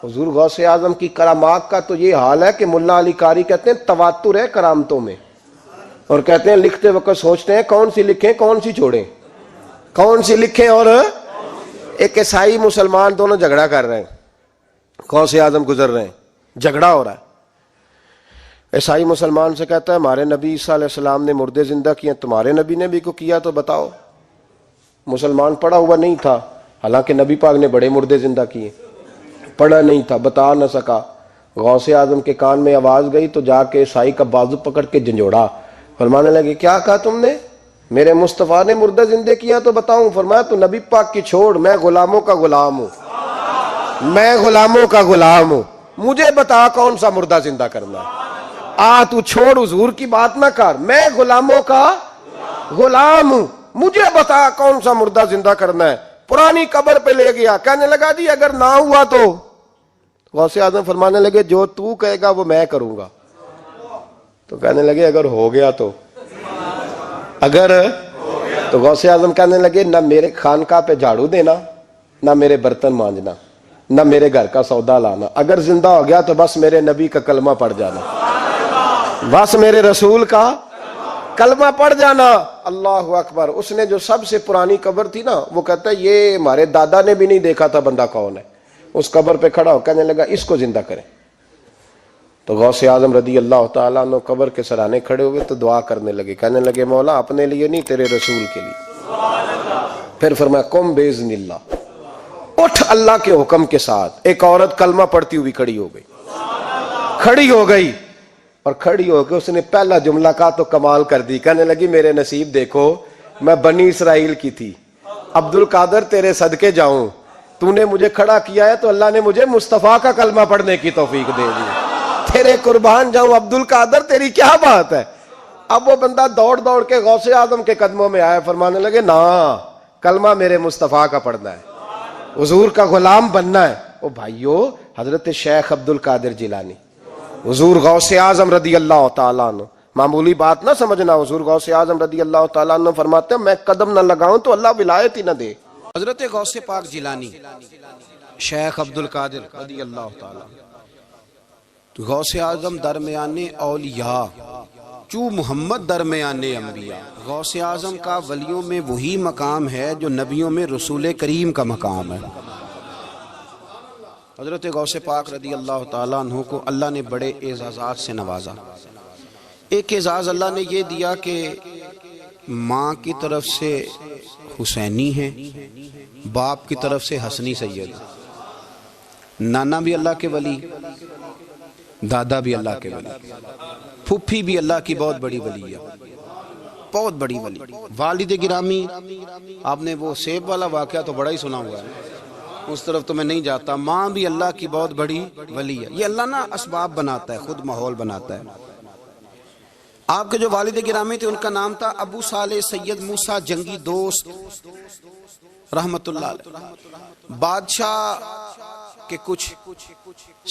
حضور غوث اعظم کی کرامات کا تو یہ حال ہے کہ ملا علی قاری کہتے ہیں تواتر ہے کرامتوں میں، اور کہتے ہیں لکھتے وقت سوچتے ہیں کون سی لکھیں کون سی چھوڑیں، کون سی لکھیں، اور ایک عیسائی مسلمان دونوں جھگڑا کر رہے ہیں، غوث اعظم گزر رہے ہیں، جھگڑا ہو رہا ہے۔ عیسائی مسلمان سے کہتا ہے ہمارے نبی عیسیٰ علیہ السلام نے مردے زندہ کیے، تمہارے نبی نے بھی کو کیا تو بتاؤ۔ مسلمان پڑھا ہوا نہیں تھا، حالانکہ نبی پاک نے بڑے مردے زندہ کیے، پڑھا نہیں تھا، بتا نہ سکا۔ غوث اعظم کے کان میں آواز گئی تو جا کے عیسائی کا بازو پکڑ کے جھنجھوڑا، فرمانے لگے کیا کہا تم نے؟ میرے مصطفیٰ نے مردہ زندہ کیا تو بتاؤں؟ فرمایا تو نبی پاک کی چھوڑ، میں غلاموں کا غلام ہوں، میں غلاموں کا غلام ہوں، مجھے بتا کون سا مردہ زندہ کرنا ہے۔ تو چھوڑ حضور کی بات نہ کر، میں غلاموں کا غلام ہوں، مجھے بتا کون سا مردہ زندہ کرنا ہے۔ پرانی قبر پہ لے گیا، کہنے لگا جی اگر نہ ہوا تو؟ غوث اعظم فرمانے لگے جو تو کہے گا وہ میں کروں گا۔ تو کہنے لگے اگر ہو گیا تو؟ اگر تو غوث اعظم کہنے لگے نہ میرے خانقاہ پہ جھاڑو دینا، نہ میرے برتن مانجنا، نہ میرے گھر کا سودا لانا، اگر زندہ ہو گیا تو بس میرے نبی کا کلمہ پڑھ جانا، بس میرے رسول کا کلمہ پڑھ جانا۔ اللہ اکبر۔ اس نے جو سب سے پرانی قبر تھی نا، وہ کہتا ہے یہ ہمارے دادا نے بھی نہیں دیکھا تھا بندہ کون ہے، اس قبر پہ کھڑا ہو کہنے لگا اس کو زندہ کریں۔ تو غوث اعظم رضی اللہ تعالیٰ عنہ قبر کے سرانے کھڑے ہوئے تو دعا کرنے لگے، کہنے لگے مولا اپنے لیے نہیں تیرے رسول کے لیے۔ پھر فرمایا قم باذن اللہ، اٹھ اللہ کے حکم کے ساتھ۔ ایک عورت کلمہ پڑھتی ہوئی کھڑی ہو گئی، کھڑی ہو گئی، اور کھڑی ہو کے اس نے پہلا جملہ کہا تو کمال کر دی، کہنے لگی میرے نصیب دیکھو میں بنی اسرائیل کی تھی، عبد القادر تیرے صدقے جاؤں، تو نے مجھے کھڑا کیا ہے تو اللہ نے مجھے مصطفیٰ کا کلمہ پڑھنے کی توفیق دے دی، تیرے قربان جاؤں عبد القادر، تیری کیا بات ہے۔ اب وہ بندہ دوڑ دوڑ کے غوث اعظم کے قدموں میں آیا، فرمانے لگے نا کلمہ میرے مصطفیٰ کا پڑھنا ہے، حضور کا غلام بننا ہے۔ او بھائیو، حضرت شیخ عبد القادر جیلانی، حضور غوث اعظم رضی اللہ تعالیٰ عنہ، معمولی بات نہ سمجھنا، حضور غوث اعظم رضی اللہ تعالیٰ عنہ فرماتے ہیں میں قدم نہ لگاؤں تو اللہ ولایت ہی نہ دے۔ حضرت غوث پاک جیلانی شیخ عبد القادر رضی اللہ تعالیٰ، غوث اعظم درمیان اولیاء چو محمد درمیان انبیاء۔ غوث اعظم کا ولیوں میں وہی مقام ہے جو نبیوں میں رسول کریم کا مقام ہے۔ حضرت غوث پاک رضی اللہ تعالیٰ عنہ کو اللہ نے بڑے اعزازات سے نوازا۔ ایک اعزاز اللہ نے یہ دیا کہ ماں کی طرف سے حسینی ہے، باپ کی طرف سے حسنی سید، نانا بھی اللہ کے ولی، دادا بھی اللہ کے ولی، پھپھی بھی اللہ کی بہت بڑی ولی ہے، بہت بڑی ولی۔ والد گرامی، آپ نے وہ سیب والا واقعہ تو بڑا ہی سنا ہوا ہے، اس طرف تو میں نہیں جاتا۔ ماں بھی اللہ کی بہت بڑی ولی ہے۔ یہ اللہ نا اسباب بناتا ہے، خود ماحول بناتا ہے۔ آپ کے جو والد گرامی تھے ان کا نام تھا ابو صالح سید موسیٰ جنگی دوست رحمت اللہ علیہ۔ بادشاہ کے کچھ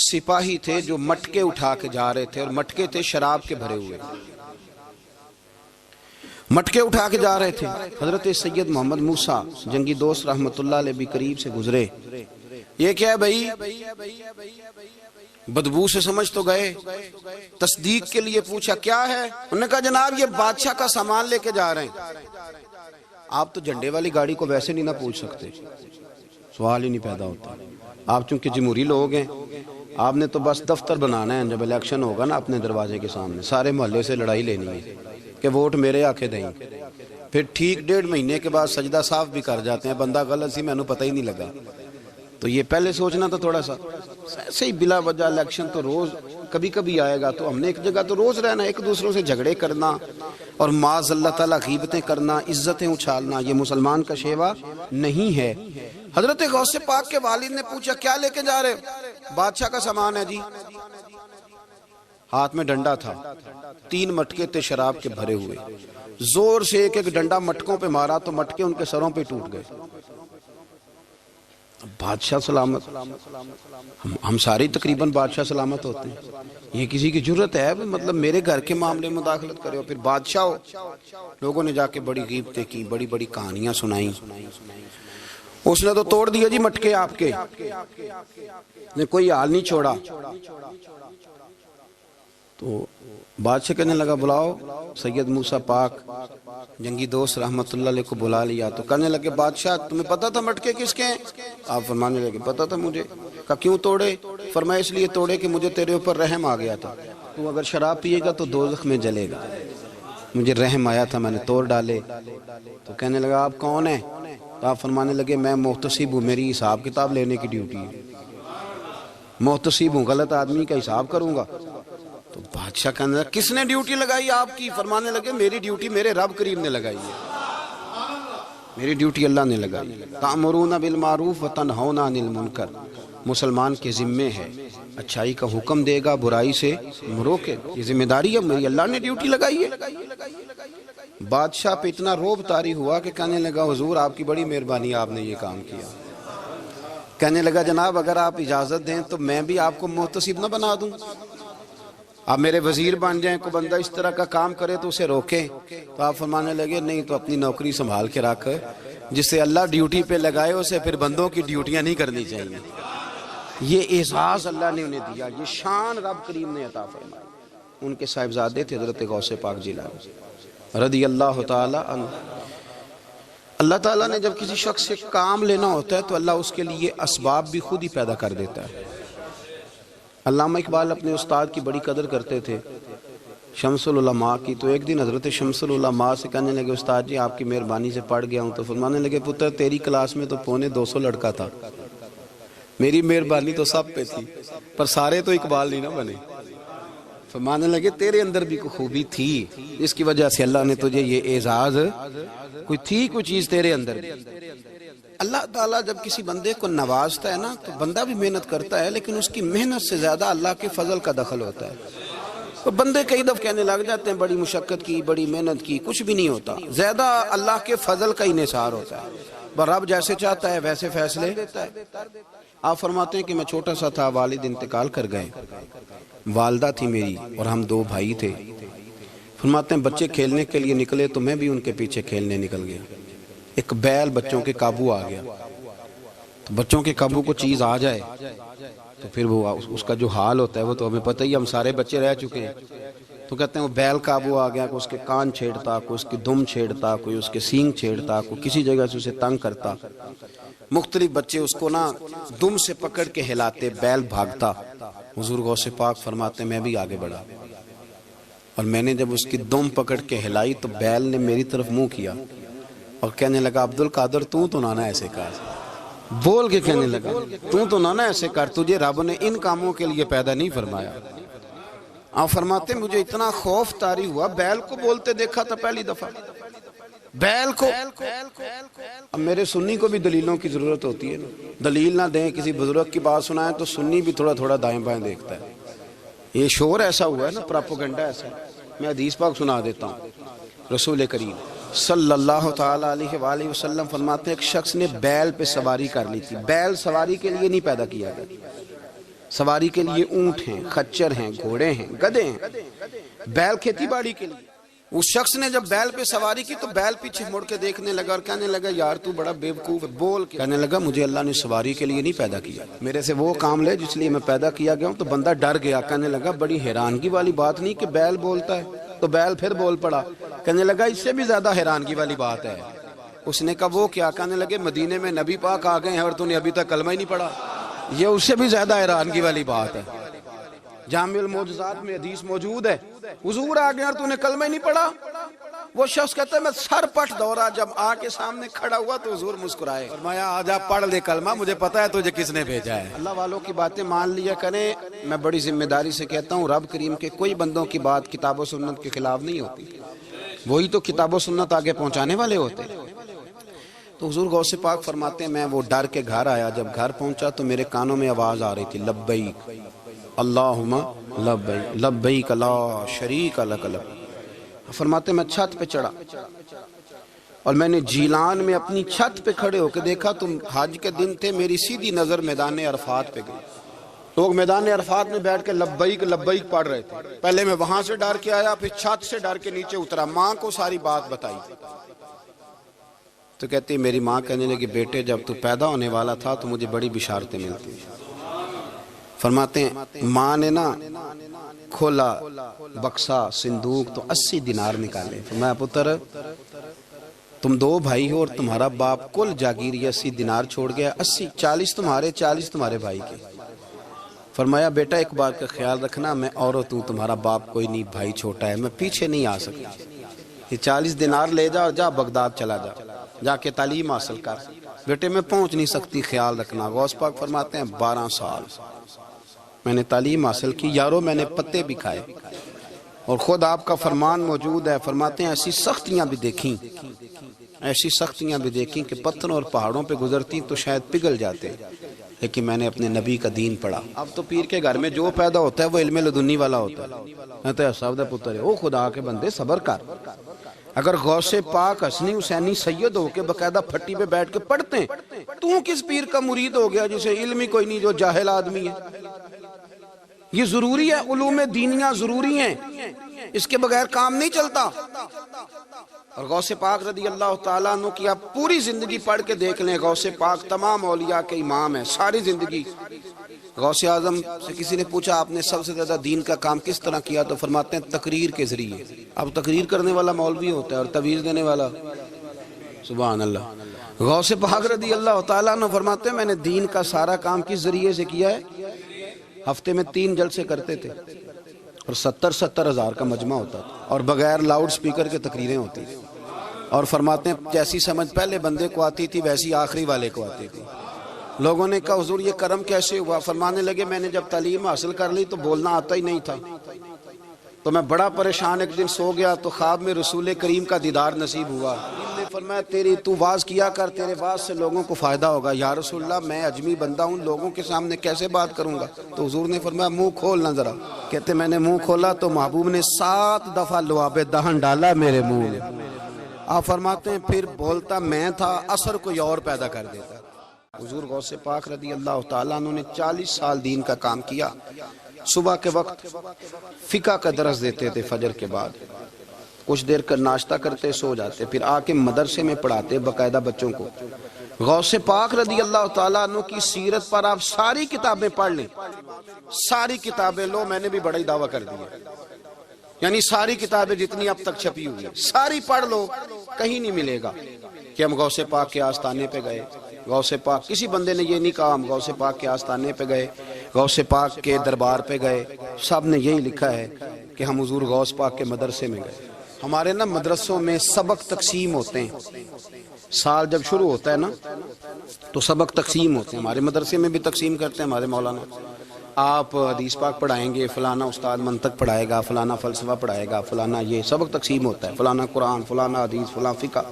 سپاہی تھے جو مٹکے اٹھا کے جا رہے تھے، اور مٹکے تھے شراب کے بھرے ہوئے، مٹکے اٹھا کے جا رہے تھے۔ حضرت سید محمد موسیٰ جنگی دوست رحمت اللہ علیہ بھی قریب سے گزرے۔ یہ کیا ہے بھائی؟ بدبو سے سمجھ تو گئے، تصدیق کے لیے پوچھا کیا ہے؟ انہوں نے کہا جناب یہ بادشاہ کا سامان لے کے جا رہے ہیں۔ آپ تو جھنڈے والی گاڑی کو ویسے نہیں نہ پوچھ سکتے، سوال ہی نہیں پیدا ہوتا۔ آپ چونکہ جمہوری لوگ ہیں، آپ نے تو بس دفتر بنانا ہے، جب الیکشن ہوگا نا اپنے دروازے کے سامنے سارے محلے سے لڑائی لینی ہے کہ ووٹ میرے آکے دیں، پھر ٹھیک 1.5 مہینے کے بعد سجدہ صاف بھی کر جاتے ہیں، بندہ غلط سی میں نے پتہ ہی نہیں لگا۔ تو یہ پہلے سوچنا تھا تھوڑا سا، ایسے ہی بلا وجہ الیکشن تو روز کبھی کبھی آئے گا، تو ہم نے ایک جگہ تو روز رہنا، ایک دوسروں سے جھگڑے کرنا اور معاذ اللہ تعالیٰ غیبتیں کرنا، عزتیں اچھالنا، یہ مسلمان کا شیوا نہیں ہے۔ حضرت غوث پاک کے والد نے پوچھا کیا لے کے جا رہے ہو؟ بادشاہ کا سامان ہے جی۔ ہاتھ میں ڈنڈا تھا، 3 مٹکے تھے شراب کے بھرے ہوئے، زور سے ایک ایک ڈنڈا مٹکوں پہ مارا تو مٹکے ان کے سروں پہ ٹوٹ گئے۔ بادشاہ سلامت، ہم سارے تقریباً بادشاہ سلامت ہوتے ہیں، یہ کسی کی جرت ہے مطلب میرے گھر کے معاملے میں مداخلت کرے ہو، پھر بادشاہ ہو۔ لوگوں نے جا کے بڑی غیبتیں کی، بڑی بڑی کہانیاں سنائیں۔ اس نے تو توڑ دیا جی مٹکے آپ کے، نے کوئی حال نہیں چھوڑا۔ تو بادشاہ کہنے لگا بلاؤ سید موسیٰ پاک جنگی دوست رحمت اللہ علیہ کو بلا لیا۔ تو کہنے لگے بادشاہ تمہیں پتا تھا مٹکے کس کے ہیں؟ آپ فرمانے لگے پتا تھا مجھے۔ کہا کیوں توڑے؟ فرمایا اس لیے توڑے کہ مجھے تیرے اوپر رحم آ گیا تھا، تو اگر شراب پیے گا تو دوزخ میں جلے گا، مجھے رحم آیا تھا میں نے توڑ ڈالے۔ تو کہنے لگا آپ کون ہیں؟ تو آپ فرمانے لگے میں محتسب ہوں، میری حساب کتاب لینے کی ڈیوٹی ہے، محتسب ہوں، غلط آدمی کا حساب کروں گا۔ تو بادشاہ کہنے لگا کس نے ڈیوٹی لگائی آپ کی؟ فرمانے لگے میری ڈیوٹی میرے رب کریم نے لگائی ہے، میری ڈیوٹی اللہ نے لگائی ہے۔ تأمرون بالمعروف وتنہون عن المنکر، مسلمان کے ذمے ہے اچھائی کا حکم دے گا، برائی سے روکے، یہ ذمہ داری ہے میری، اللہ نے ڈیوٹی لگائی ہے۔ بادشاہ پہ اتنا روب طاری ہوا کہ کہنے لگا حضور آپ کی بڑی مہربانی، آپ نے یہ کام کیا۔ کہنے لگا جناب اگر آپ اجازت دیں تو میں بھی آپ کو محتسب نہ بنا دوں، آپ میرے وزیر بن جائیں، کوئی بندہ اس طرح کا کام کرے تو اسے روکیں۔ تو آپ فرمانے لگے نہیں، تو اپنی نوکری سنبھال کے رکھ، جسے اللہ ڈیوٹی پہ لگائے اسے پھر بندوں کی ڈیوٹیاں نہیں کرنی چاہیے۔ یہ اعزاز اللہ نے انہیں دیا، یہ شان رب کریم نے عطا فرمائی۔ ان کے صاحبزادے تھے حضرت غوث پاک جیلانی رضی اللہ تعالی عنہ۔ اللہ تعالیٰ نے جب کسی شخص سے کام لینا ہوتا ہے تو اللہ اس کے لیے اسباب بھی خود ہی پیدا کر دیتا ہے۔ علامہ اقبال اپنے استاد کی بڑی قدر کرتے تھے، شمس العلماء کی۔ تو ایک دن حضرت شمس العلماء سے کہنے لگے استاد جی آپ کی مہربانی سے پڑھ گیا ہوں۔ تو فرمانے لگے پتر تیری کلاس میں تو 250 لڑکا تھا، میری مہربانی تو سب پہ تھی، پر سارے تو اقبال نہیں نہ بنے۔ فرمانے لگے تیرے اندر بھی کوئی خوبی تھی، اس کی وجہ سے اللہ نے تجھے یہ اعزاز، کوئی چیز تیرے اندر بھی۔ اللہ تعالیٰ جب کسی بندے کو نوازتا ہے نا تو بندہ بھی محنت کرتا ہے، لیکن اس کی محنت سے زیادہ اللہ کے فضل کا دخل ہوتا ہے۔ تو بندے کئی دفعہ کہنے لگ جاتے ہیں بڑی مشقت کی، بڑی محنت کی، کچھ بھی نہیں ہوتا، زیادہ اللہ کے فضل کا انحصار ہوتا ہے۔ رب جیسے چاہتا ہے ویسے فیصلے دیتا ہے۔ آپ فرماتے ہیں کہ میں چھوٹا سا تھا، والد انتقال کر گئے، والدہ تھی میری اور ہم 2 بھائی تھے۔ فرماتے ہیں بچے کھیلنے کے لیے نکلے تو میں بھی ان کے پیچھے کھیلنے نکل گیا۔ ایک بیل بچوں کے قابو آ گیا، تو بچوں کے قابو کو چیز آ جائے تو پھر وہ اس کا جو حال ہوتا ہے وہ تو ہمیں پتہ ہی، ہم سارے بچے رہ چکے ہیں۔ تو کہتے ہیں وہ بیل قابو آ گیا، کوئی اس کے کان چھیڑتا، کوئی اس کی دم چھیڑتا، کوئی اس کے سینگ چھیڑتا، کوئی کسی جگہ سے اسے تنگ کرتا۔ مختلف بچے اس کو نا دم سے پکڑ کے ہلاتے، بیل بھاگتا۔ حضور غوث پاک فرماتے ہیں میں بھی آگے بڑھا، اور میں نے جب اس کی دم پکڑ کے ہلائی تو بیل نے میری طرف منہ کیا اور کہنے لگا عبد القادر تو نہ ایسے کر، بول کے کہنے لگا تو نہ ایسے کر، تجھے رب نے ان کاموں کے لیے پیدا نہیں فرمایا۔ آپ فرماتے مجھے اتنا خوف طاری ہوا، بیل کو بولتے دیکھا تھا پہلی دفعہ، بیل کو۔ اب میرے سنی کو بھی دلیلوں کی ضرورت ہوتی ہے، دلیل نہ دیں، کسی بزرگ کی بات سنائیں تو سنی بھی تھوڑا تھوڑا دائیں بائیں دیکھتا ہے۔ یہ شور ایسا ہوا ہے نا، پراپوگنڈا ایسا ہے۔ میں حدیث پاک سنا دیتا ہوں۔ رسول کریم صلی اللہ تعالیٰ علیہ وآلہ وسلم فرماتے ہیں ایک شخص نے بیل پہ سواری کر لی تھی۔ بیل سواری کے لیے نہیں پیدا کیا گیا، سواری کے لیے اونٹ ہیں، خچر ہیں، گھوڑے ہیں، گدھے ہیں، بیل کھیتی باڑی کے لیے۔ اس شخص نے جب بیل پہ سواری کی تو بیل پیچھے مڑ کے دیکھنے لگا اور کہنے لگا یار تو بڑا بیوقوف ہے، بول کے کہنے لگا مجھے اللہ نے سواری کے لیے نہیں پیدا کیا، میرے سے وہ کام لے جس لیے میں پیدا کیا گیا ہوں۔ تو بندہ ڈر گیا، کہنے لگا بڑی حیرانگی والی بات نہیں کہ بیل بولتا ہے، تو بیل پھر بول پڑا۔ کہنے لگا اس سے بھی زیادہ حیرانگی والی بات ہے۔ اس نے کہا وہ کیا؟ کہنے لگے مدینے میں نبی پاک آ گئے ہیں اور تو نے ابھی تک کلمہ ہی نہیں پڑھا، یہ اس سے بھی زیادہ حیرانگی والی بات ہے۔ جامع المعجزات میں حدیث موجود ہے، حضور آ گئے اور تو نے کلمہ ہی نہیں پڑھا۔ وہ شخص کہتا ہے میں سر پٹ دورا، جب آ کے سامنے کھڑا ہوا تو حضور مسکرائے، فرمایا آجا پڑھ لے کلمہ، مجھے پتا ہے تجھے کس نے بھیجا ہے۔ اللہ والوں کی باتیں مان لیا کریں، میں بڑی ذمہ داری سے کہتا ہوں رب کریم کے کوئی بندوں کی بات کتاب و سنت کے خلاف نہیں ہوتی، وہی تو کتاب و سنت آگے پہنچانے والے ہوتے۔ تو حضور غوث پاک فرماتے ہیں میں وہ ڈر کے گھر آیا، جب گھر پہنچا تو میرے کانوں میں آواز آ رہی تھی لبیک اللہم لبیک لبیک لا شریک لک لبیک۔ فرماتے میں چھت پہ چڑھا اور میں نے جیلان میں اپنی چھت پہ کھڑے ہو کے دیکھا تو حج کے دن تھے، میری سیدھی نظر میدان عرفات پہ گئی، لوگ میدان عرفات میں بیٹھ کے لبیک لبیک پڑھ رہے تھے۔ پہلے میں وہاں سے ڈر کے آیا، پھر چھت سے ڈر کے نیچے اترا، ماں کو ساری بات بتائی۔ تو کہتی میری ماں کہنے لگی بیٹے جب تو پیدا ہونے والا تھا تو مجھے بڑی بشارتیں ملتی. فرماتے ہیں ماں نے نا کھولا بکسا صندوق تو 80 دینار نکالے. فرمایا پتر تم 2 بھائی ہو اور تمہارا باپ کل جاگیر 80 دینار چھوڑ گیا. 80 40 تمہارے 40 تمہارے بھائی کے. فرمایا بیٹا ایک بات کا خیال رکھنا میں عورت ہوں تمہارا باپ کوئی نہیں بھائی چھوٹا ہے میں پیچھے نہیں آ سکتی. یہ 40 دینار لے جا اور جا بغداد چلا جا کے تعلیم حاصل کر. بیٹے میں پہنچ نہیں سکتی خیال رکھنا. غوث پاک فرماتے ہیں 12 سال میں نے تعلیم حاصل کی یارو میں نے پتے بھی کھائے اور خود آپ کا فرمان موجود ہے. فرماتے ہیں ایسی سختیاں بھی دیکھیں کہ پتھروں اور پہاڑوں پہ گزرتی تو شاید پگھل جاتے لیکن میں نے اپنے نبی کا دین پڑھا. اب تو پیر کے گھر میں جو پیدا ہوتا ہے وہ علم لدنی والا ہوتا ہے. میں تو صاحب دا پتر ہے او خدا کے بندے صبر کر. اگر غوث پاک حسنی حسینی سید ہو کے باقاعدہ پھٹی پہ بیٹھ کے پڑھتے ہیں تو کس پیر کا مرید ہو گیا جسے علم ہی کوئی نہیں جو جاہل آدمی ہے. یہ ضروری ہے علوم دینیاں ضروری ہیں اس کے بغیر کام نہیں چلتا. اور غوث پاک رضی اللہ تعالیٰ عنہ کی آپ پوری زندگی پڑھ کے دیکھ لیں. غوث پاک تمام اولیاء کے امام ہیں ساری زندگی. غوث اعظم سے کسی نے پوچھا آپ نے سب سے زیادہ دین کا کام کس طرح کیا تو فرماتے ہیں تقریر کے ذریعے. اب تقریر کرنے والا مولوی ہوتا ہے اور تویز دینے والا سبحان اللہ. غوث پاک رضی اللہ تعالیٰ عنہ فرماتے ہیں میں نے دین کا سارا کام کس ذریعے سے کیا ہے. ہفتے میں 3 جلسے کرتے تھے اور 70 ہزار کا مجمع ہوتا تھا اور بغیر لاؤڈ سپیکر کے تقریریں ہوتی تھی. اور فرماتے ہیں جیسی سمجھ پہلے بندے کو آتی تھی ویسی آخری والے کو آتی تھی. لوگوں نے کہا حضور یہ کرم کیسے ہوا. فرمانے لگے میں نے جب تعلیم حاصل کر لی تو بولنا آتا ہی نہیں تھا تو میں بڑا پریشان ایک دن سو گیا تو خواب میں رسول کریم کا دیدار نصیب ہوا. فرمایا تیری تو واز کیا کر تیرے واز سے لوگوں کو فائدہ ہوگا. یا رسول اللہ میں اجمی بندہ ہوں لوگوں کے سامنے کیسے بات کروں گا. تو حضور نے فرمایا منہ کھولنا ذرا. کہتے میں نے منہ کھولا تو محبوب نے 7 دفعہ لعاب دہن ڈالا میرے منہ میں. آپ فرماتے ہیں پھر بولتا میں تھا اثر کوئی اور پیدا کر دیتا. حضور غوث پاک رضی اللہ تعالیٰ عنہ نے 40 سال دین کا کام کیا. صبح کے وقت فقہ کا درس دیتے تھے فجر کے بعد کچھ دیر کا ناشتہ کرتے سو جاتے پھر آ کے مدرسے میں پڑھاتے باقاعدہ بچوں کو. غوث پاک رضی اللہ تعالیٰ عنہ کی سیرت پر آپ ساری کتابیں پڑھ لیں ساری کتابیں لو. میں نے بھی بڑا ہی دعویٰ کر دیا یعنی ساری کتابیں جتنی اب تک چھپی ہوئی ہیں ساری پڑھ لو. کہیں نہیں ملے گا کہ ہم غوث پاک کے آستانے پہ گئے. غوث پاک کسی بندے نے یہ نہیں کہا ہم غوث پاک کے آستانے پہ گئے غوث پاک کے دربار پہ گئے. سب نے یہی لکھا ہے کہ ہم حضور غوث پاک کے مدرسے میں گئے. ہمارے نا مدرسوں میں سبق تقسیم ہوتے ہیں. سال جب شروع ہوتا ہے نا تو سبق تقسیم ہوتے ہیں. ہمارے مدرسے میں بھی تقسیم کرتے ہیں ہمارے مولانا. آپ حدیث پاک پڑھائیں گے فلانا استاد منطق پڑھائے گا فلانا فلسفہ پڑھائے گا فلانا یہ سبق تقسیم ہوتا ہے. فلانا قرآن فلانا حدیث فلاں فقہ.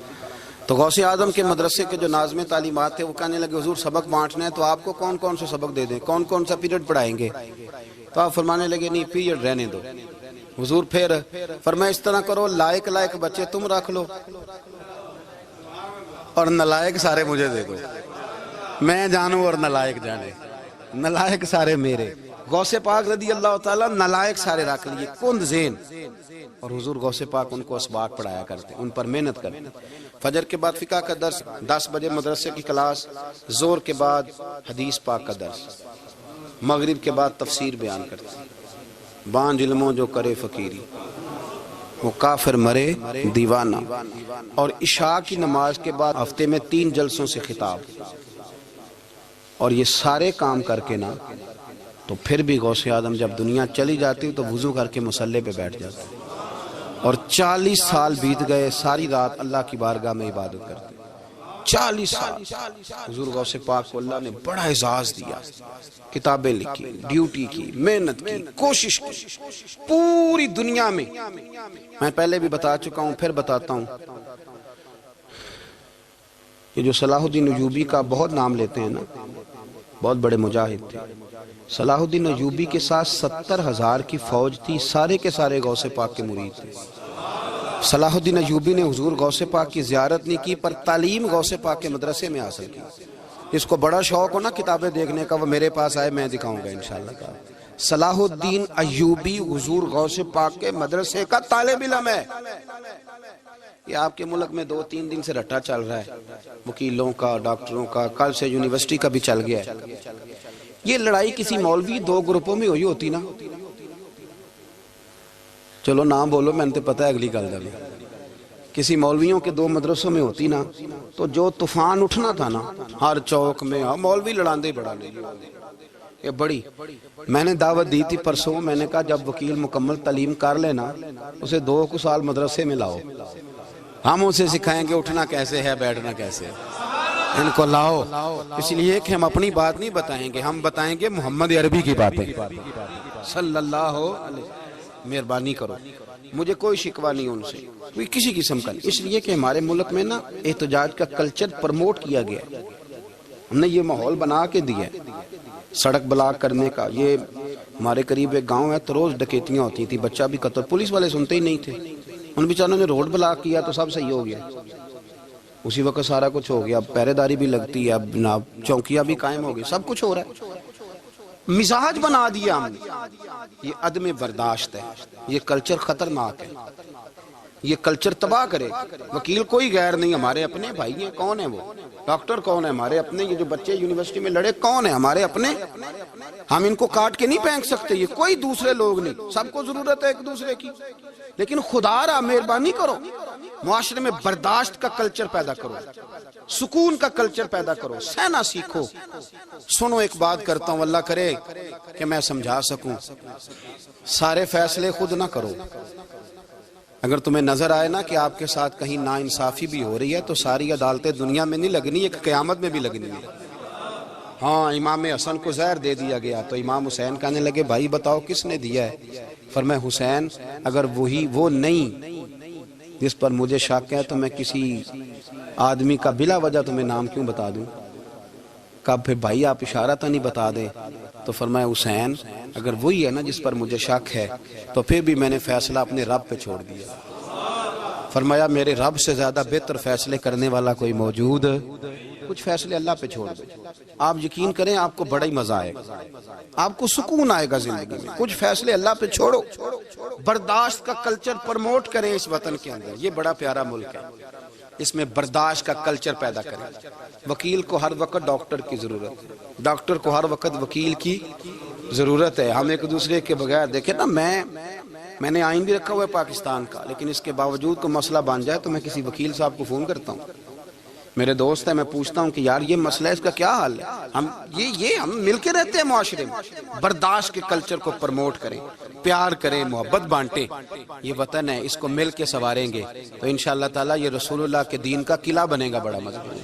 تو غوث اعظم کے مدرسے کے جو ناظم تعلیمات تھے وہ کہنے لگے حضور سبق بانٹنا ہے تو آپ کو کون کون سے سبق دے دیں کون کون سا پیریڈ پڑھائیں گے. تو آپ فرمانے لگے نہیں پیریڈ رہنے دو. حضور پھر فرمایا اس طرح کرو لائق بچے تم رکھ لو اور نلائق سارے مجھے دے دو. میں جانوں اور نلائق جانے. نلائق سارے میرے. غوث پاک رضی اللہ تعالیٰ نلائق سارے رکھ لیے کند ذہن. اور حضور غوث پاک ان کو اسباق پڑھایا کرتے ان پر محنت کرتے. فجر کے بعد فقہ کا درس 10 بجے مدرسے کی کلاس. زور کے بعد حدیث پاک کا درس. مغرب کے بعد تفسیر بیان کرتے. بانج علموں جو کرے فقیری وہ کافر مرے دیوانہ. اور عشاء کی نماز کے بعد ہفتے میں 3 جلسوں سے خطاب. اور یہ سارے کام کر کے نا تو پھر بھی غوث اعظم جب دنیا چلی جاتی تو وضو کر کے مصلے پہ بیٹھ جاتے. اور 40 سال بیت گئے ساری رات اللہ کی بارگاہ میں عبادت کرتے. 40 سال حضور غوث پاک کو اللہ نے بڑا اعزاز دیا. کتابیں لکھی ڈیوٹی کی محنت کی کوشش کی پوری دنیا میں. میں پہلے بھی بتا چکا ہوں پھر بتاتا ہوں. یہ جو صلاح الدین ایوبی کا بہت نام لیتے ہیں نا بہت بڑے مجاہد تھے. صلاح الدین ایوبی کے ساتھ 70,000 کی فوج تھی. سارے کے سارے غوث پاک کے مرید تھے. صلاح الدین ایوبی نے حضور غوث پاک کی زیارت نہیں کی پر تعلیم غوث پاک کے مدرسے میں حاصل کی. اس کو بڑا شوق ہو نا کتابیں دیکھنے کا وہ میرے پاس آئے میں دکھاؤں گا انشاءاللہ. صلاح الدین ایوبی حضور غوث پاک کے مدرسے کا طالب علم ہے. یہ آپ کے ملک میں 2-3 دن سے رٹا چل رہا ہے وکیلوں کا، ڈاکٹروں کا، کل سے یونیورسٹی کا بھی چل گیا ہے. یہ لڑائی کسی مولوی 2 گروپوں میں ہوئی ہوتی نا، چلو نام بولو، میں نے تو پتہ ہے اگلی گل دا بھی، کسی مولویوں کے 2 مدرسوں میں ہوتی نا تو جو طوفان اٹھنا تھا نا ہر چوک میں، مولوی لڑاندے بڑا لے یہ بڑی. میں نے دعوت دی تھی پرسوں، میں نے کہا جب وکیل مکمل تعلیم کر لینا اسے 2 سال مدرسے میں لاؤ، ہم اسے سکھائیں گے اٹھنا کیسے ہے، بیٹھنا کیسے ہے. ان کو لاؤ، اس لیے کہ ہم اپنی بات نہیں بتائیں گے، ہم بتائیں گے محمد عربی کی باتیں صلی اللہ علیہ. مہربانی کرو، مجھے کوئی شکوہ نہیں ان سے، کوئی کسی قسم کا نہیں، اس لیے کہ ہمارے ملک میں نا احتجاج کا کلچر پروموٹ کیا گیا، ہم نے یہ ماحول بنا کے دیا ہے سڑک بلاک کرنے کا. یہ ہمارے قریب ایک گاؤں ہے تو روز ڈکیتیاں ہوتی تھی، بچہ بھی قتل، پولیس والے سنتے ہی نہیں تھے، ان بیچاروں نے روڈ بلاک کیا تو سب صحیح ہو گیا، اسی وقت سارا کچھ ہو گیا. اب پہرے داری بھی لگتی ہے، اب جناب چوکیاں بھی قائم ہو گئی، سب کچھ ہو رہا ہے. مزاج بنا دیا ہم نے، یہ عدم برداشت ہے، یہ کلچر خطرناک ہے، یہ کلچر تباہ کرے. وکیل کوئی غیر نہیں، ہمارے اپنے بھائی ہیں. کون ہے وہ؟ ڈاکٹر کون ہے؟ ہمارے اپنے. یہ جو بچے یونیورسٹی میں لڑے کون ہیں؟ ہمارے اپنے. ہم ان کو کاٹ کے نہیں پھینک سکتے، یہ کوئی دوسرے لوگ نہیں، سب کو ضرورت ہے ایک دوسرے کی. لیکن خدا را مہربانی کرو، معاشرے میں برداشت کا کلچر پیدا کرو، سکون کا کلچر پیدا کرو، سہنا سیکھو. سنو ایک بات کرتا ہوں، اللہ کرے کہ میں سمجھا سکوں. سارے فیصلے خود نہ کرو. اگر تمہیں نظر آئے نا کہ آپ کے ساتھ کہیں ناانصافی بھی ہو رہی ہے تو ساری عدالتیں دنیا میں نہیں لگنی، ایک قیامت میں بھی لگنی ہے. ہاں امام حسن کو زہر دے دیا گیا تو امام حسین کہنے لگے بھائی بتاؤ کس نے دیا ہے؟ فرمایا حسین اگر وہی وہ نہیں جس پر مجھے شک ہے تو میں کسی آدمی کا بلا وجہ تمہیں نام کیوں بتا دوں؟ کہا پھر بھائی آپ اشارہ تو نہیں بتا دیں؟ تو فرمایا حسین اگر وہی ہے نا جس پر مجھے شک ہے تو پھر بھی میں نے فیصلہ اپنے رب پہ چھوڑ دیا. فرمایا میرے رب سے زیادہ بہتر فیصلے کرنے والا کوئی موجود؟ کچھ فیصلے اللہ پہ چھوڑ دو. آپ یقین کریں آپ کو بڑا ہی مزہ آئے گا، آپ کو سکون آئے گا زندگی میں. کچھ فیصلے اللہ پہ چھوڑو، برداشت کا کلچر پروموٹ کریں اس وطن کے اندر. یہ بڑا پیارا ملک ہے، اس میں برداشت کا کلچر پیدا کریں. وکیل کو ہر وقت ڈاکٹر کی ضرورت ہے، ڈاکٹر کو ہر وقت وکیل کی ضرورت ہے. ہم ایک دوسرے کے بغیر دیکھیں نا، میں نے آئین بھی رکھا ہوا ہے پاکستان کا، لیکن اس کے باوجود کوئی مسئلہ بن جائے تو میں کسی وکیل صاحب کو فون کرتا ہوں. میرے دوست ہے، میں پوچھتا ہوں کہ یار یہ مسئلہ ہے، اس کا کیا حل ہے؟ ہم مل کے رہتے ہیں معاشرے میں. برداشت کے کلچر کو پروموٹ کریں، پیار کریں، محبت بانٹیں. یہ وطن ہے، اس کو مل کے سنواریں گے تو انشاءاللہ تعالیٰ یہ رسول اللہ کے دین کا قلعہ بنے گا بڑا مضبوط.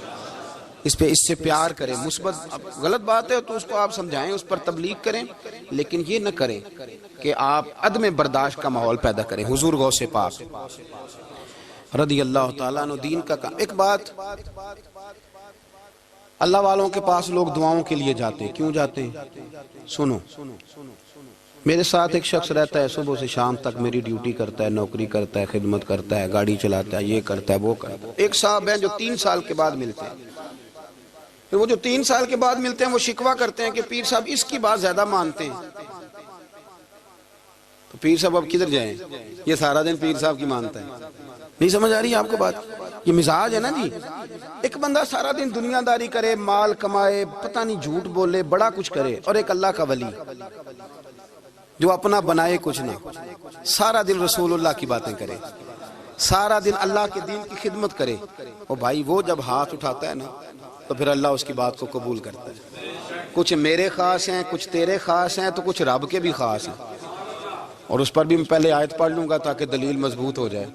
اس سے پیار کریں. مثبت غلط بات ہے تو اس کو آپ سمجھائیں، اس پر تبلیغ کریں، لیکن یہ نہ کریں کہ آپ عدم برداشت کا ماحول پیدا کریں. حضور غوث پاک رضی اللہ تعالیٰ عنہ دین کا کام. ایک بات، اللہ والوں کے پاس لوگ دعاؤں کے لیے جاتے ہیں. کیوں جاتے ہیں؟ سنو، میرے ساتھ ایک شخص رہتا ہے، صبح سے شام تک میری ڈیوٹی کرتا ہے، نوکری کرتا ہے، خدمت کرتا ہے، گاڑی چلاتا ہے، یہ کرتا ہے وہ کرتا ہے. ایک صاحب ہیں جو 3 سال کے بعد ملتے ہیں. وہ جو 3 سال کے بعد ملتے ہیں وہ شکوہ کرتے ہیں کہ پیر صاحب اس کی بات زیادہ مانتے ہیں. تو پیر صاحب اب کدھر جائیں؟ یہ سارا دن پیر صاحب کی مانتا ہے. نہیں سمجھ آ رہی ہے آپ کو بات؟ یہ مزاج ہے نا جی. ایک بندہ سارا دن دنیا داری کرے، مال کمائے، پتہ نہیں جھوٹ بولے، بڑا کچھ کرے، اور ایک اللہ کا ولی جو اپنا بنائے کچھ نہ، سارا دن رسول اللہ کی باتیں کرے، سارا دن اللہ کے دین کی خدمت کرے. اور بھائی وہ جب ہاتھ اٹھاتا ہے نا تو پھر اللہ اس کی بات کو قبول کرتا ہے. کچھ میرے خاص ہیں، کچھ تیرے خاص ہیں، تو کچھ رب کے بھی خاص ہیں. اور اس پر بھی میں پہلے آیت پڑھ لوں گا تاکہ دلیل مضبوط ہو جائے.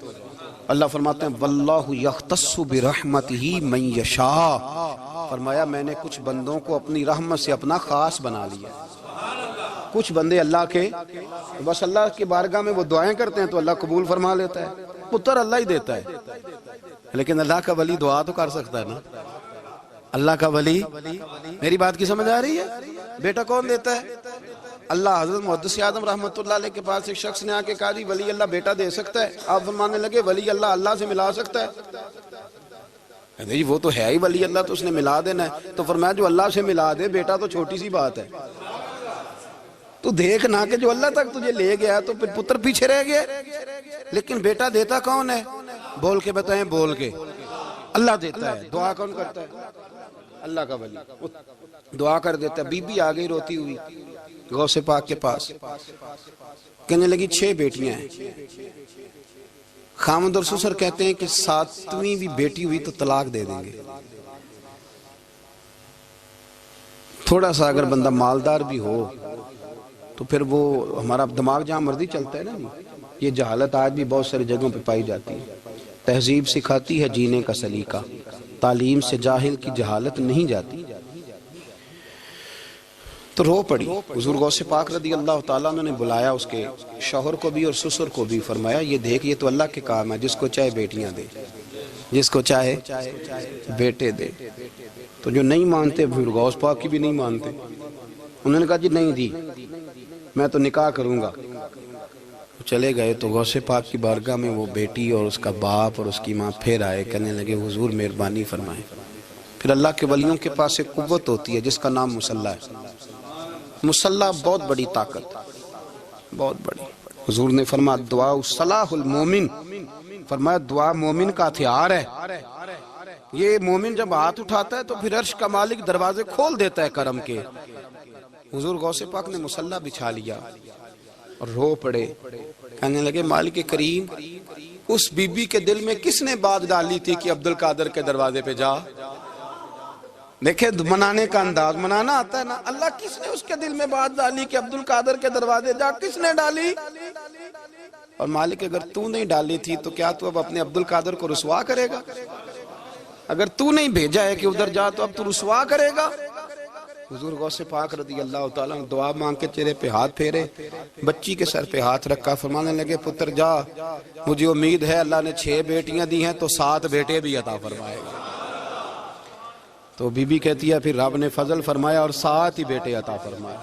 اللہ فرماتے ہیں واللہ یختص برحمتہ من یشاء. فرمایا میں نے کچھ بندوں کو اپنی رحمت سے اپنا خاص بنا لیا. کچھ بندے اللہ کے بس اللہ کی بارگاہ میں وہ دعائیں کرتے ہیں تو اللہ قبول فرما لیتا ہے. پتر اللہ ہی دیتا ہے، لیکن اللہ کا ولی دعا تو کر سکتا ہے نا. اللہ کا ولی، میری بات کی سمجھ آ رہی ہے؟ بیٹا کون دیتا ہے؟ اللہ. حضرت محدث اعظم رحمۃ اللہ علیہ کے پاس ایک شخص نے آ کے کہا جی ولی اللہ بیٹا دے سکتا ہے؟ آپ فرمانے لگے ولی اللہ اللہ سے ملا سکتا ہے؟ جی وہ تو ہے ہی ولی اللہ، تو اس نے ملا دینا ہے. تو فرمایا جو اللہ سے ملا دے بیٹا تو چھوٹی سی بات ہے. تو دیکھ نہ کہ جو اللہ تک تجھے لے گیا تو پھر پتر پیچھے رہ گیا. لیکن بیٹا دیتا کون ہے؟ بول کے بتائیں, بول کے. اللہ دیتا ہے. دعا کون کرتا ہے؟ اللہ کا ولی دعا کر دیتا ہے. بی بی آ گئی روتی ہوئی غوث پاک کے پاس, کہنے لگی 6 بیٹیاں ہیں. خامد اور سسر کہتے ہیں کہ 7ویں بھی بیٹی ہوئی تو طلاق دے دیں گے. تھوڑا سا اگر بندہ مالدار بھی ہو تو پھر وہ ہمارا دماغ جہاں مرضی چلتا ہے نا. یہ جہالت آج بھی بہت ساری جگہوں پہ پائی جاتی ہے. تہذیب سکھاتی ہے جینے کا سلیقہ, تعلیم سے جاہل کی جہالت نہیں جاتی. تو رو پڑی. حضور غوث پاک رضی اللہ تعالیٰ عنہ نے بلایا اس کے شوہر کو بھی اور سسر کو بھی. فرمایا یہ دیکھ, یہ تو اللہ کے کام ہے, جس کو چاہے بیٹیاں دے, جس کو چاہے بیٹے دے. تو جو نہیں مانتے پھر غوث پاک کی بھی نہیں مانتے. انہوں نے کہا جی نہیں دی, میں تو نکاح کروں گا. چلے گئے تو غوث پاک کی بارگاہ میں وہ بیٹی اور اس کا باپ اور اس کی ماں پھر آئے, کہنے لگے حضور مہربانی فرمائیں. پھر اللہ کے ولیوں کے پاس ایک قوت ہوتی ہے جس کا نام مصلی ہے. مصلی بہت بڑی طاقت, بہت بڑی. حضور نے فرمایا دعا صلاح المومن, فرمایا دعا مومن کا ہتھیار ہے. یہ مومن جب ہاتھ اٹھاتا ہے تو پھر عرش کا مالک دروازے کھول دیتا ہے کرم کے. حضور غوث پاک نے مصلی بچھا لیا اور رو پڑے. کہنے لگے مالک کریم, اس بی بی کے دل میں کس نے بات ڈالی تھی کہ عبد القادر کے دروازے پہ جا. دیکھیں منانے کا انداز, منانا آتا ہے نا. اللہ کس نے اس کے دل میں بات ڈالی کہ عبد القادر کے دروازے جا, کس نے ڈالی؟ اور مالک اگر تو نہیں ڈالی تھی تو کیا تو اب اپنے عبد القادر کو رسوا کرے گا؟ اگر تو نہیں بھیجا ہے کہ ادھر جا تو اب تو رسوا کرے گا؟ حضور غوث پاک رضی اللہ تعالیٰ نے دعا مانگ کے چہرے پہ ہاتھ پھیرے, بچی کے سر پہ ہاتھ رکھا, فرمانے لگے پتر جا, مجھے امید ہے اللہ نے 6 بیٹیاں دی ہیں تو 7 بیٹے بھی عطا فرمائے گا. تو بی بی کہتی ہے پھر رب نے فضل فرمایا اور 7 ہی بیٹے عطا فرمائے.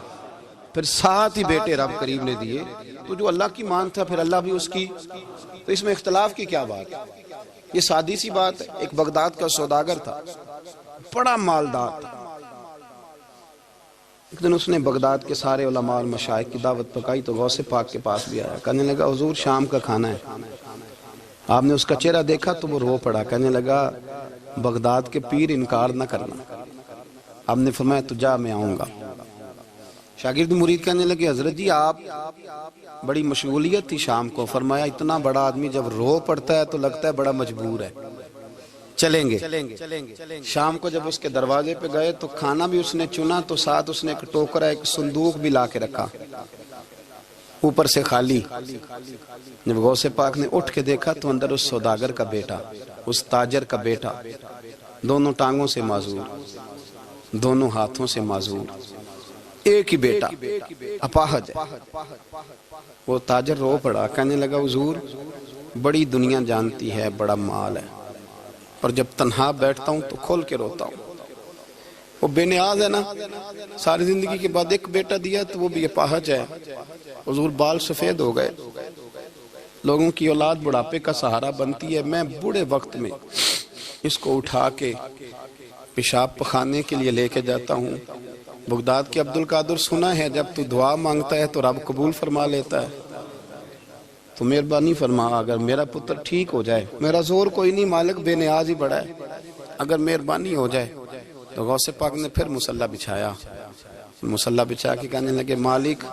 پھر 7 ہی بیٹے رب کریم نے دیے. تو جو اللہ کی مان تھا پھر اللہ بھی اس کی. تو اس میں اختلاف کی کیا بات ہے؟ یہ سادی سی بات ہے. ایک بغداد کا سوداگر تھا, بڑا مالدار تھا. ایک دن اس نے بغداد کے سارے علماء اور مشائخ کی دعوت پکائی تو غوث پاک کے پاس بھی آیا. کہنے لگا حضور شام کا کھانا ہے. آپ نے اس کا چہرہ دیکھا تو وہ رو پڑا. کہنے لگا بغداد کے پیر انکار نہ کرنا. آپ نے فرمایا تو جا, میں آؤں گا. شاگرد مرید کہنے لگے حضرت جی آپ بڑی مشغولیت تھی شام کو. فرمایا اتنا بڑا آدمی جب رو پڑتا ہے تو لگتا ہے بڑا مجبور ہے, چلیں گے. شام کو جب اس کے دروازے پہ گئے تو کھانا بھی اس نے چنا تو ساتھ اس نے ایک ٹوکرا, ایک صندوق بھی لا کے رکھا, اوپر سے خالی. جب غوث پاک نے اٹھ کے دیکھا تو اندر اس سوداگر کا بیٹا, اس تاجر کا بیٹا, دونوں ٹانگوں سے معذور, دونوں ہاتھوں سے معذور, ایک ہی بیٹا اپاہج ہے. وہ تاجر رو پڑا. کہنے لگا حضور بڑی دنیا جانتی ہے, بڑا مال ہے, اور جب تنہا بیٹھتا ہوں تو کھول کے روتا ہوں. وہ بے نیاز ہے نا, ساری زندگی کے بعد ایک بیٹا دیا تو وہ بھی اپاہج ہے. حضور بال سفید ہو گئے. لوگوں کی اولاد بڑھاپے کا سہارا بنتی ہے. میں بوڑھے وقت میں اس کو اٹھا کے پیشاب پخانے کے لیے لے کے جاتا ہوں. بغداد کے عبد القادر سنا ہے جب تو دعا مانگتا ہے تو رب قبول فرما لیتا ہے. تو مہربانی فرما, اگر میرا پتر ٹھیک ہو جائے, میرا زور کوئی نہیں, مالک بے نیاز ہی بڑا ہے, اگر مہربانی ہو جائے. تو غوث پاک نے پھر مصلی بچھایا. مصلی بچھا کے کہنے لگے مالک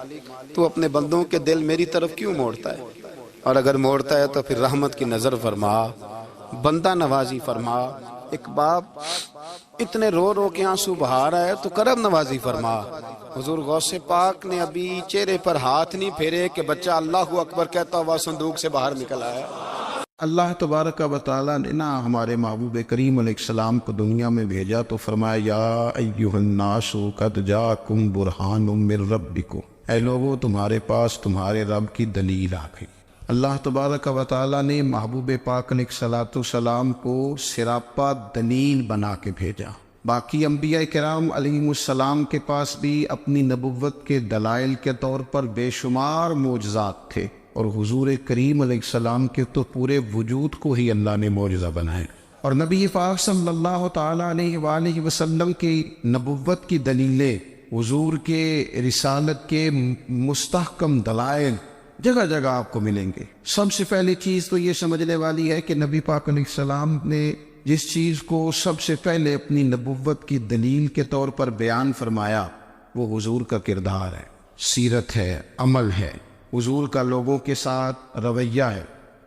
تو اپنے بندوں کے دل میری طرف کیوں موڑتا ہے, اور اگر موڑتا ہے تو پھر رحمت کی نظر فرما, بندہ نوازی فرما. ایک باپ اتنے رو رو کے آنسو بہا رہا ہے تو کرم نوازی فرما. حضور غوث پاک نے ابھی چہرے پر ہاتھ نہیں پھیرے کہ بچہ اللہ اکبر کہتا ہوا صندوق سے باہر نکل آیا. اللہ تبارک و تعالیٰ نے نا ہمارے محبوب کریم علیہ السلام کو دنیا میں بھیجا تو فرمایا یا ایھا الناس قد جاءکم برہان من ربکم, اے لوگو تمہارے پاس تمہارے رب کی دلیل آ گئی. اللہ تبارک و تعالیٰ نے محبوب پاک علیہ السلام کو سراپا دلیل بنا کے بھیجا. باقی انبیاء کرام علیہم السلام کے پاس بھی اپنی نبوت کے دلائل کے طور پر بے شمار معجزات تھے, اور حضور کریم علیہ السلام کے تو پورے وجود کو ہی اللہ نے معجزہ بنایا. اور نبی پاک صلی اللہ تعالیٰ علیہ وآلہ وسلم کی نبوت کی دلیلیں حضور کے رسالت کے مستحکم دلائل جگہ جگہ آپ کو ملیں گے۔ سب سے پہلی چیز تو یہ سمجھنے والی ہے کہ نبی پاک علیہ السلام نے جس چیز کو سب سے پہلے اپنی نبوت کی دلیل کے طور پر بیان فرمایا وہ حضور کا کردار ہے، سیرت ہے، عمل ہے، حضور کا لوگوں کے ساتھ رویہ ہے۔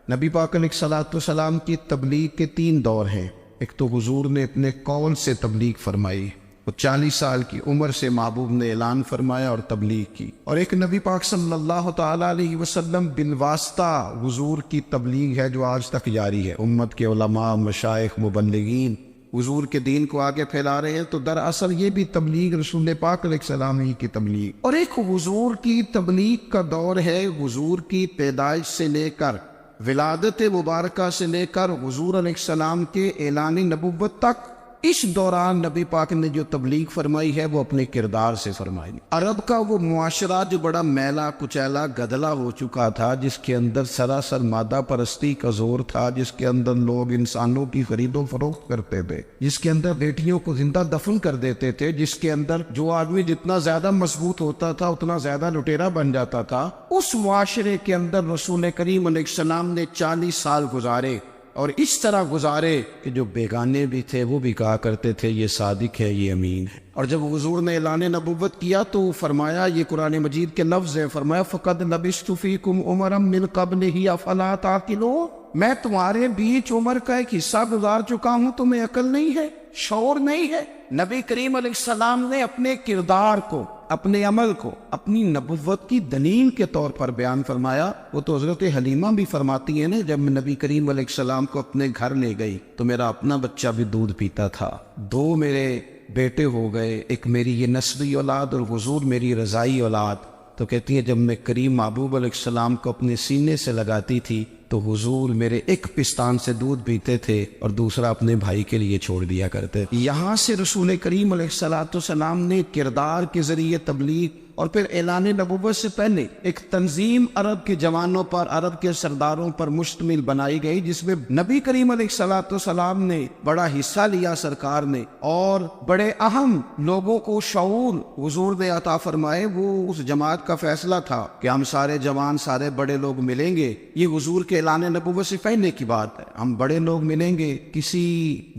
نبی پاک علیہ السلام کی تبلیغ کے 3 دور ہیں۔ ایک تو حضور نے اپنے قول سے تبلیغ فرمائی، وہ 40 سال کی عمر سے محبوب نے اعلان فرمایا اور تبلیغ کی، اور ایک نبی پاک صلی اللہ تعالیٰ علیہ وسلم بالواسطہ حضور کی تبلیغ ہے جو آج تک جاری ہے۔ امت کے علماء، مشائخ، مبلغین حضور کے دین کو آگے پھیلا رہے ہیں، تو دراصل یہ بھی تبلیغ رسول پاک علیہ السلام ہی کی تبلیغ۔ اور ایک حضور کی تبلیغ کا دور ہے حضور کی پیدائش سے لے کر ولادت مبارکہ سے لے کر حضور علیہ السلام کے اعلان نبوت تک۔ اس دوران نبی پاک نے جو تبلیغ فرمائی ہے وہ اپنے کردار سے فرمائی۔ عرب کا وہ معاشرہ جو بڑا میلا کچیلا گدلا ہو چکا تھا، جس کے اندر سراسر مادہ پرستی کا زور تھا، جس کے اندر لوگ انسانوں کی خرید و فروخت کرتے تھے، جس کے اندر بیٹیوں کو زندہ دفن کر دیتے تھے، جس کے اندر جو آدمی جتنا زیادہ مضبوط ہوتا تھا اتنا زیادہ لٹیرا بن جاتا تھا، اس معاشرے کے اندر رسول کریم علیہ السلام نے 40 سال گزارے، اور اس طرح گزارے کہ جو بیگانے بھی تھے وہ بھی کہا کرتے تھے یہ صادق ہے، یہ امین ہے۔ اور جب حضور نے اعلان نبوت کیا تو فرمایا، یہ قرآن مجید کے لفظ ہیں، فرمایا فَقَدْ لَبِثْتُ فِيكُمْ عُمَرًا مِّن قَبْلِهِ أَفَلَا تَعْقِلُونَ، میں تمہارے بیچ عمر کا ایک حصہ گزار چکا ہوں، تمہیں عقل نہیں ہے، شعور نہیں ہے۔ نبی کریم علیہ السلام نے اپنے کردار کو، اپنے عمل کو اپنی نبوت کی دلیل کے طور پر بیان فرمایا۔ وہ تو حضرت حلیمہ بھی فرماتی ہیں نا، جب میں نبی کریم علیہ السلام کو اپنے گھر لے گئی تو میرا اپنا بچہ بھی دودھ پیتا تھا، 2 میرے بیٹے ہو گئے، ایک میری یہ نسبی اولاد اور حضور میری رضائی اولاد۔ تو کہتی ہیں جب میں کریم محبوب علیہ السلام کو اپنے سینے سے لگاتی تھی تو حضور میرے ایک پستان سے دودھ پیتے تھے اور دوسرا اپنے بھائی کے لیے چھوڑ دیا کرتے۔ یہاں سے رسول کریم علیہ السلام نے کردار کے ذریعے تبلیغ اور پھر اعلان نبوت سے پہلے ایک تنظیم عرب کے جوانوں پر، عرب کے سرداروں پر مشتمل بنائی گئی، جس میں نبی کریم علیہ السلام نے بڑا حصہ لیا سرکار نے، اور بڑے اہم لوگوں کو شعور حضور نے عطا فرمائے۔ وہ اس جماعت کا فیصلہ تھا کہ ہم سارے جوان، سارے بڑے لوگ ملیں گے، یہ حضور کے اعلان نبوت سے پہلے کی بات ہے، ہم بڑے لوگ ملیں گے، کسی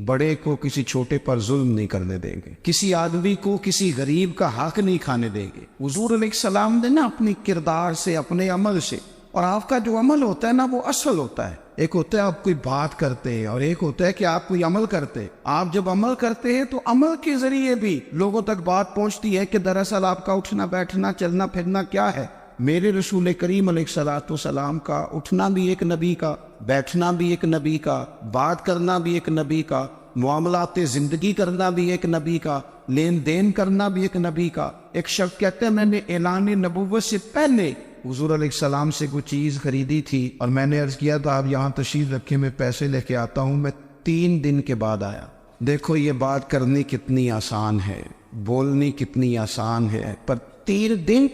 بڑے کو کسی چھوٹے پر ظلم نہیں کرنے دیں گے، کسی آدمی کو کسی غریب کا حق نہیں کھانے دیں گے۔ حضور علیہ السلام نے نا اپنی کردار سے، اپنے عمل سے، اور آپ کا جو عمل ہوتا ہے نا وہ اصل ہوتا ہے۔ ایک ہوتا ہے آپ کوئی بات کرتے ہیں اور ایک ہوتا ہے کہ آپ کوئی عمل کرتے ہیں۔ آپ جب عمل کرتے ہیں تو عمل کے ذریعے بھی لوگوں تک بات پہنچتی ہے کہ دراصل آپ کا اٹھنا بیٹھنا چلنا پھرنا کیا ہے۔ میرے رسول کریم علیہ السلام کا اٹھنا بھی ایک نبی کا، بیٹھنا بھی ایک نبی کا، بات کرنا بھی ایک نبی کا، معاملات زندگی کرنا بھی ایک نبی کا، لین دین کرنا بھی ایک نبی کا۔ ایک شخص کہتے ہیں میں نے اعلان نبوت سے پہلے حضور علیہ السلام سے کوئی چیز خریدی تھی اور میں نے عرض کیا تھا آپ یہاں تشریف رکھیں، میں پیسے لے کے آتا ہوں، میں 3 دن کے بعد آیا۔ دیکھو یہ بات کرنی کتنی آسان ہے، بولنی کتنی آسان ہے، پر 3 دن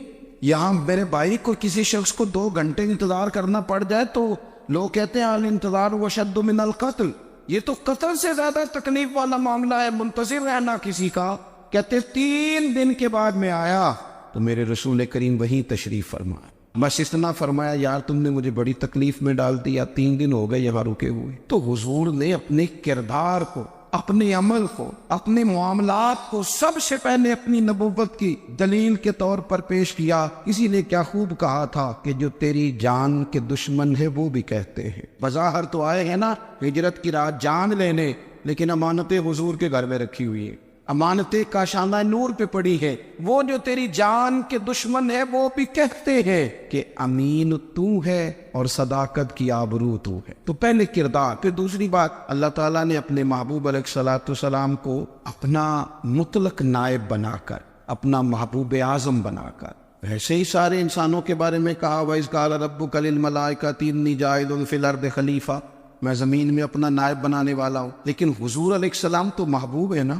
یہاں میرے بھائی کو کسی شخص کو 2 گھنٹے انتظار کرنا پڑ جائے تو لوگ کہتے ہیں الانتظار وشد من القتل، یہ تو قتل سے زیادہ تکلیف والا معاملہ ہے، منتظر رہنا کسی کا۔ کہتے 3 دن کے بعد میں آیا تو میرے رسول کریم وہیں تشریف فرمایا، بس اتنا فرمایا یار تم نے مجھے بڑی تکلیف میں ڈال دیا، 3 دن ہو گئے یہاں رکے ہوئے۔ تو حضور نے اپنے کردار کو، اپنے عمل کو، اپنے معاملات کو سب سے پہلے اپنی نبوت کی دلیل کے طور پر پیش کیا۔ کسی نے کیا خوب کہا تھا کہ جو تیری جان کے دشمن ہے وہ بھی کہتے ہیں، بظاہر تو آئے ہیں نا ہجرت کی رات جان لینے، لیکن امانتیں حضور کے گھر میں رکھی ہوئی ہیں، امانتیں کاشانہ نور پہ پڑی ہے۔ وہ جو تیری جان کے دشمن ہے وہ بھی کہتے ہیں کہ امین تو ہے اور صداقت کی آبرو تو ہے۔ تو پہلے کردار، پھر دوسری بات، اللہ تعالیٰ نے اپنے محبوب علیہ السلام کو اپنا مطلق نائب بنا کر، اپنا محبوب اعظم بنا کر، ویسے ہی سارے انسانوں کے بارے میں کہا وَإِذْ قَالَ رَبُّكَ لِلْمَلَائِكَةِ إِنِّي جَاعِلٌ فِي الْأَرْضِ خَلِيفَةً، میں زمین میں اپنا نائب بنانے والا ہوں۔ لیکن حضور علیہ السلام تو محبوب ہے نا،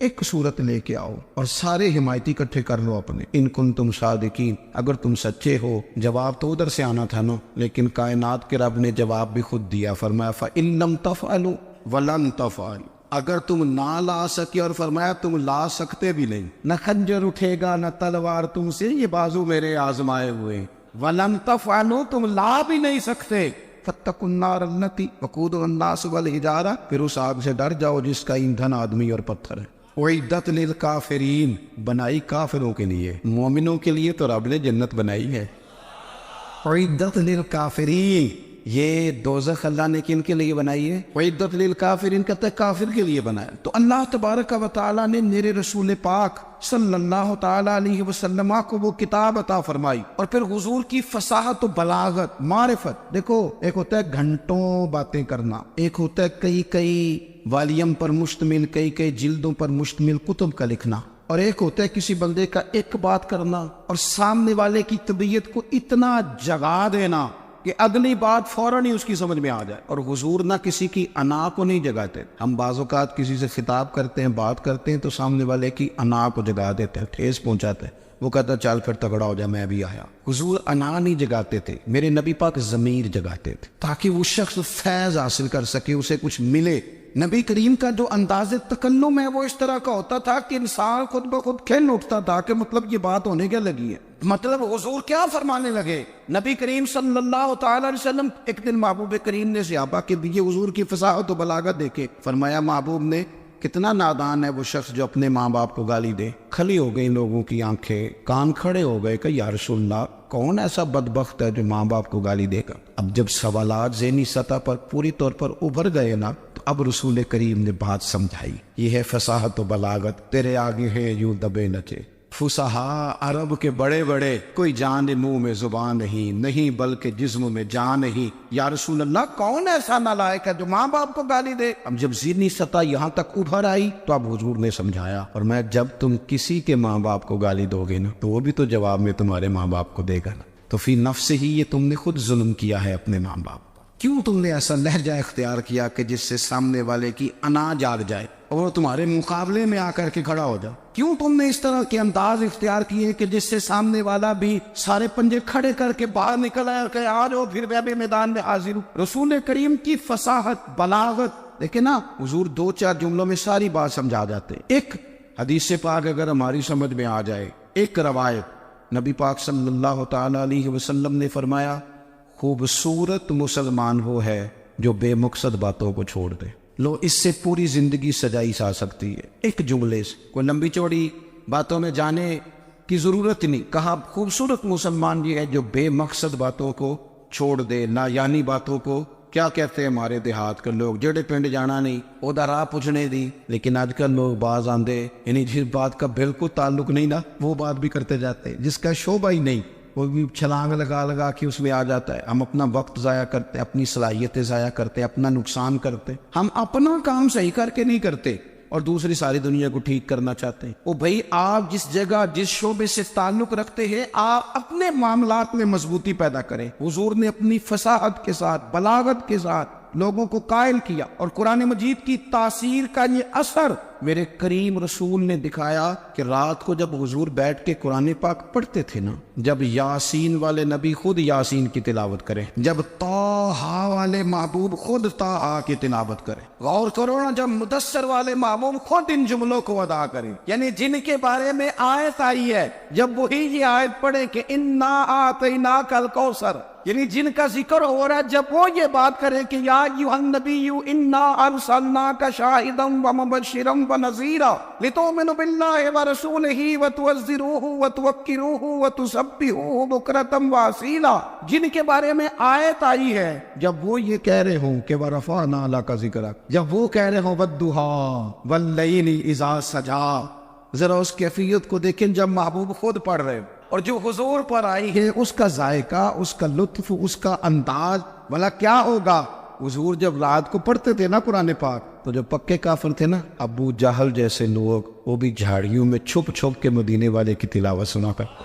ایک صورت لے کے آؤ اور سارے حمایتی اکٹھے کر لو اپنے، ان کنتم صادقین، اگر تم سچے ہو۔ جواب تو ادھر سے آنا تھا نا، لیکن کائنات کے رب نے جواب بھی خود دیا، فرمایا فَإِن لَمْ تَفْعَلُوا وَلَن تَفْعَلُوا، اگر تم نہ لا سکے، اور فرمایا تم لا سکتے بھی نہیں، نہ خنجر اٹھے گا نہ تلوار تم سے، یہ بازو میرے آزمائے ہوئے، وَلَن تَفْعَلُوا، تم لا بھی نہیں سکتے، فَاتَّقُوا النَّارَ الَّتِي وَقُودُهَا النَّاسُ وَالْحِجَارَةُ، پھر اس آگ سے ڈر جاؤ جس کا ایندھن آدمی اور پتھر ہے، اُعِدَّتْ لِلْكَافِرِينَ، بنائی کافروں کے لیے، مومنوں کے لیے تو رب نے جنت بنائی ہے، اُعِدَّتْ لِلْكَافِرِينَ، یہ دوزخ اللہ نے کن کے لیے بنائی ہے؟ اُعِدَّتْ لِلْكَافِرِينَ، کہتا ہے کافر کے لیے بنایا۔ تو اللہ تبارک و تعالیٰ نے میرے رسول پاک صلی اللہ تعالیٰ علیہ وسلم کو وہ کتاب عطا فرمائی، اور پھر حضور کی فصاحت و بلاغت، معرفت، دیکھو ایک ہوتا ہے گھنٹوں باتیں کرنا، ایک ہوتا ہے کئی والیم پر مشتمل، کئی جلدوں پر مشتمل کتب کا لکھنا، اور ایک ہوتا ہے کسی بندے کا ایک بات کرنا اور سامنے والے کی طبیعت کو اتنا جگا دینا کہ اگلی بات فوراً ہی اس کی سمجھ میں آ جائے۔ اور حضور نہ کسی کی انا کو نہیں جگاتے، ہم بعض اوقات کسی سے خطاب کرتے ہیں، بات کرتے ہیں تو سامنے والے کی انا کو جگا دیتے ہیں، ٹھیس پہنچاتے ہیں، وہ کہتا ہے چل پھر تگڑا ہو جائے میں بھی آیا۔ حضور انا نہیں جگاتے تھے، میرے نبی پاک ضمیر جگاتے تھے تاکہ وہ شخص فیض حاصل کر سکے، اسے کچھ ملے۔ نبی کریم کا جو انداز تکلم ہے وہ اس طرح کا ہوتا تھا کہ انسان خود بخود کھل اٹھتا تھا کہ مطلب یہ بات ہونے کیا لگی ہے، مطلب حضور کیا فرمانے لگے۔ نبی کریم صلی اللہ تعالی علیہ وسلم، ایک دن محبوب کریم نے صحابہ کے دیے حضور کی فصاحت و بلاغت دیکھے، فرمایا محبوب نے کتنا نادان ہے وہ شخص جو اپنے ماں باپ کو گالی دے۔ کھلی ہو گئی لوگوں کی آنکھیں، کان کھڑے ہو گئے کہ یا رسول اللہ کون ایسا بدبخت ہے جو ماں باپ کو گالی دے گا۔ اب جب سوالات ذہنی سطح پر پوری طور پر ابھر گئے نا، تو اب رسول کریم نے بات سمجھائی، یہ ہے فصاحت و بلاغت، تیرے آگے ہے یوں دبے نچے۔ فصحا عرب کے بڑے بڑے، کوئی جان منہ میں زبان نہیں بلکہ جسم میں جان نہیں۔ یا رسول اللہ کون ایسا نالائق ہے جو ماں باپ کو گالی دے؟ اب جب ذہنی سطح یہاں تک ابھر آئی تو اب حضور نے سمجھایا، اور میں جب تم کسی کے ماں باپ کو گالی دو گے نا تو وہ بھی تو جواب میں تمہارے ماں باپ کو دے گا نا، تو فی نفس ہی یہ تم نے خود ظلم کیا ہے اپنے ماں باپ۔ کیوں تم نے ایسا لہجہ اختیار کیا کہ جس سے سامنے والے کی انا جاگ جائے اور وہ تمہارے مقابلے میں آ کر کے کھڑا ہو جائے؟ کیوں تم نے اس طرح کے انداز اختیار کیے کہ جس سے سامنے والا بھی سارے پنجے کھڑے کر کے باہر نکل آئے اور کہے آ جاؤ پھر میں بھی میدان میں حاضر ہوں؟ رسول کریم کی فصاحت بلاغت دیکھیں نا، حضور 2-4 جملوں میں ساری بات سمجھا جاتے ہیں۔ ایک حدیث پاک اگر ہماری سمجھ میں آ جائے، ایک روایت، نبی پاک صلی اللہ تعالی علیہ وسلم نے فرمایا خوبصورت مسلمان وہ ہے جو بے مقصد باتوں کو چھوڑ دے۔ لو اس سے پوری زندگی سجائی جا سکتی ہے، ایک جملے سے، کوئی لمبی چوڑی باتوں میں جانے کی ضرورت نہیں۔ کہا خوبصورت مسلمان یہ ہے جو بے مقصد باتوں کو چھوڑ دے، نا یعنی باتوں کو، کیا کہتے ہیں ہمارے دیہات کے لوگ، جڑے پنڈ جانا نہیں اودا راہ پوچھنے دی، لیکن آج کل لوگ باز آندے یعنی جس بات کا بالکل تعلق نہیں نا وہ بات بھی کرتے جاتے ہیں، جس کا شعبہ ہی نہیں وہ بھی چھلانگ لگا کے اس میں آ جاتا ہے۔ ہم اپنا وقت ضائع کرتے ہیں، اپنی صلاحیتیں ضائع کرتے ہیں، اپنا نقصان کرتے ہیں، ہم اپنا کام صحیح کر کے نہیں کرتے اور دوسری ساری دنیا کو ٹھیک کرنا چاہتے ہیں۔ او بھائی آپ جس جگہ جس شعبے سے تعلق رکھتے ہیں آپ اپنے معاملات میں مضبوطی پیدا کریں۔ حضور نے اپنی فصاحت کے ساتھ بلاغت کے ساتھ لوگوں کو قائل کیا، اور قرآن مجید کی تاثیر کا یہ اثر میرے کریم رسول نے دکھایا کہ رات کو جب حضور بیٹھ کے قرآن پاک پڑھتے تھے نا، جب یاسین والے نبی خود یاسین کی تلاوت کریں، جب طٰہٰ والے محبوب خود طٰہٰ کی تلاوت کریں، غور کرو نا، جب مدثر والے محبوب خود ان جملوں کو ادا کریں، یعنی جن کے بارے میں آیت آئی ہے، جب وہی یہ آیت پڑھیں کہ انا اعطیناک الکوثر، یعنی جن کا ذکر ہو رہا ہے، جب وہ یہ بات کریں کہ یا ایھا النبی انا ارسلناک شاہدا ومبشرا ونذیرا لتؤمنوا باللہ ورسولہ وتعزروہ وتوقروہ وتسبحوہ بکرۃ واصیلا، جن کے بارے میں آیت آئی ہے، جب وہ یہ کہہ رہے ہوں کہ ورفعنا لک ذکرک، جب وہ کہہ رہے ہوں والضحیٰ واللیل اذا سجا، ذرا اس کیفیت کو دیکھیں جب محبوب خود پڑھ رہے ہوں، اور جو حضور پر آئی ہے اس کا ذائقہ، اس کا لطف، اس کا انداز، بھلا کیا ہوگا؟ حضور جب رات کو پڑھتے تھے نا قرآن پاک تو جو پکے کافر تھے نا، ابو جہل جیسے لوگ، وہ بھی جھاڑیوں میں چھپ چھپ کے مدینے والے کی تلاوت سنا کرتے،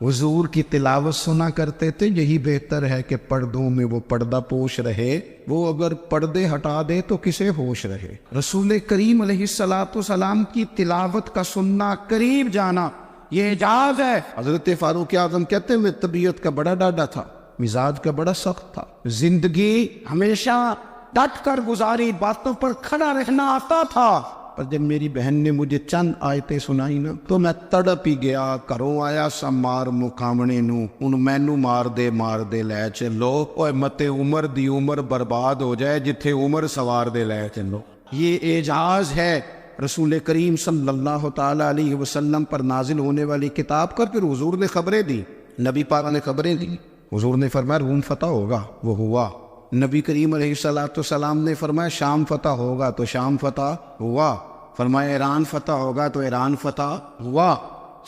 حضور کی تلاوت سنا کرتے تھے. یہی بہتر ہے کہ پردوں میں وہ پردہ پوش رہے. وہ اگر پردے ہٹا دے تو کسے ہوش رہے. رسول کریم علیہ السلام کی تلاوت کا سننا، قریب جانا، یہ اعجاز ہے. حضرت فاروق اعظم کہتے ہیں میں طبیعت کا بڑا ڈاڈا تھا، مزاج کا بڑا سخت تھا، زندگی ہمیشہ ڈٹ کر گزاری، باتوں پر کھڑا رہنا آتا تھا. پر جب میری بہن نے مجھے چند آیتیں سنائی نا تو میں تڑپ ہی گیا. کروں آیا سا مار مقامنے نو ان مینو مار دے لے چلو. اوے متے عمر دی عمر برباد ہو جائے جتھے عمر سوار دے لے چلو. یہ اعجاز ہے رسول کریم صلی اللہ تعالی علیہ وسلم پر نازل ہونے والی کتاب کا. پھر حضور نے خبریں دی، نبی پاک نے خبریں دی. حضور نے فرمایا روم فتح ہوگا، وہ ہوا. نبی کریم علیہ السلام نے فرمایا شام فتح ہوگا، تو شام فتح ہوا. فرمایا ایران فتح ہوگا، تو ایران فتح ہوا.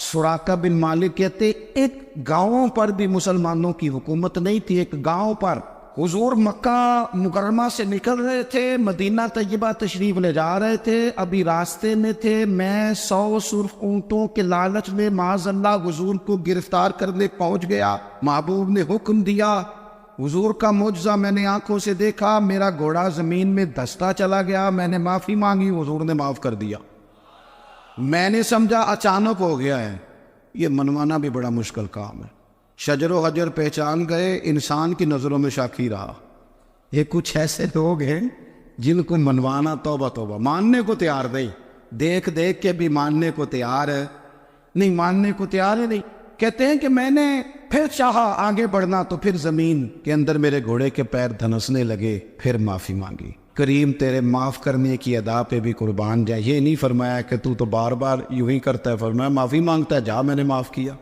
سراقہ بن مالک کہتے ایک گاؤں پر بھی مسلمانوں کی حکومت نہیں تھی. ایک گاؤں پر حضور مکہ مکرمہ سے نکل رہے تھے، مدینہ طیبہ تشریف لے جا رہے تھے. ابھی راستے میں تھے، میں 100 سرخ اونٹوں کے لالچ میں معاذ اللہ حضور کو گرفتار کرنے پہنچ گیا. محبوب نے حکم دیا، حضور کا معجزہ میں نے آنکھوں سے دیکھا. میرا گھوڑا زمین میں دھستا چلا گیا. میں نے معافی مانگی، حضور نے معاف کر دیا. میں نے سمجھا اچانک ہو گیا ہے. یہ منوانا بھی بڑا مشکل کام ہے. شجر و حجر پہچان گئے، انسان کی نظروں میں شاکی رہا. یہ کچھ ایسے لوگ ہیں جن کو منوانا توبہ توبہ، ماننے کو تیار نہیں، دیکھ دیکھ کے بھی ماننے کو تیار ہے نہیں، ماننے کو تیار ہے نہیں. کہتے ہیں کہ میں نے پھر چاہا آگے بڑھنا تو پھر زمین کے اندر میرے گھوڑے کے پیر دھنسنے لگے. پھر معافی مانگی. کریم تیرے معاف کرنے کی ادا پہ بھی قربان جائے. یہ نہیں فرمایا کہ تو بار بار یوں ہی کرتا ہے، فرمایا معافی مانگتا ہے جا، میں نے معاف کیا.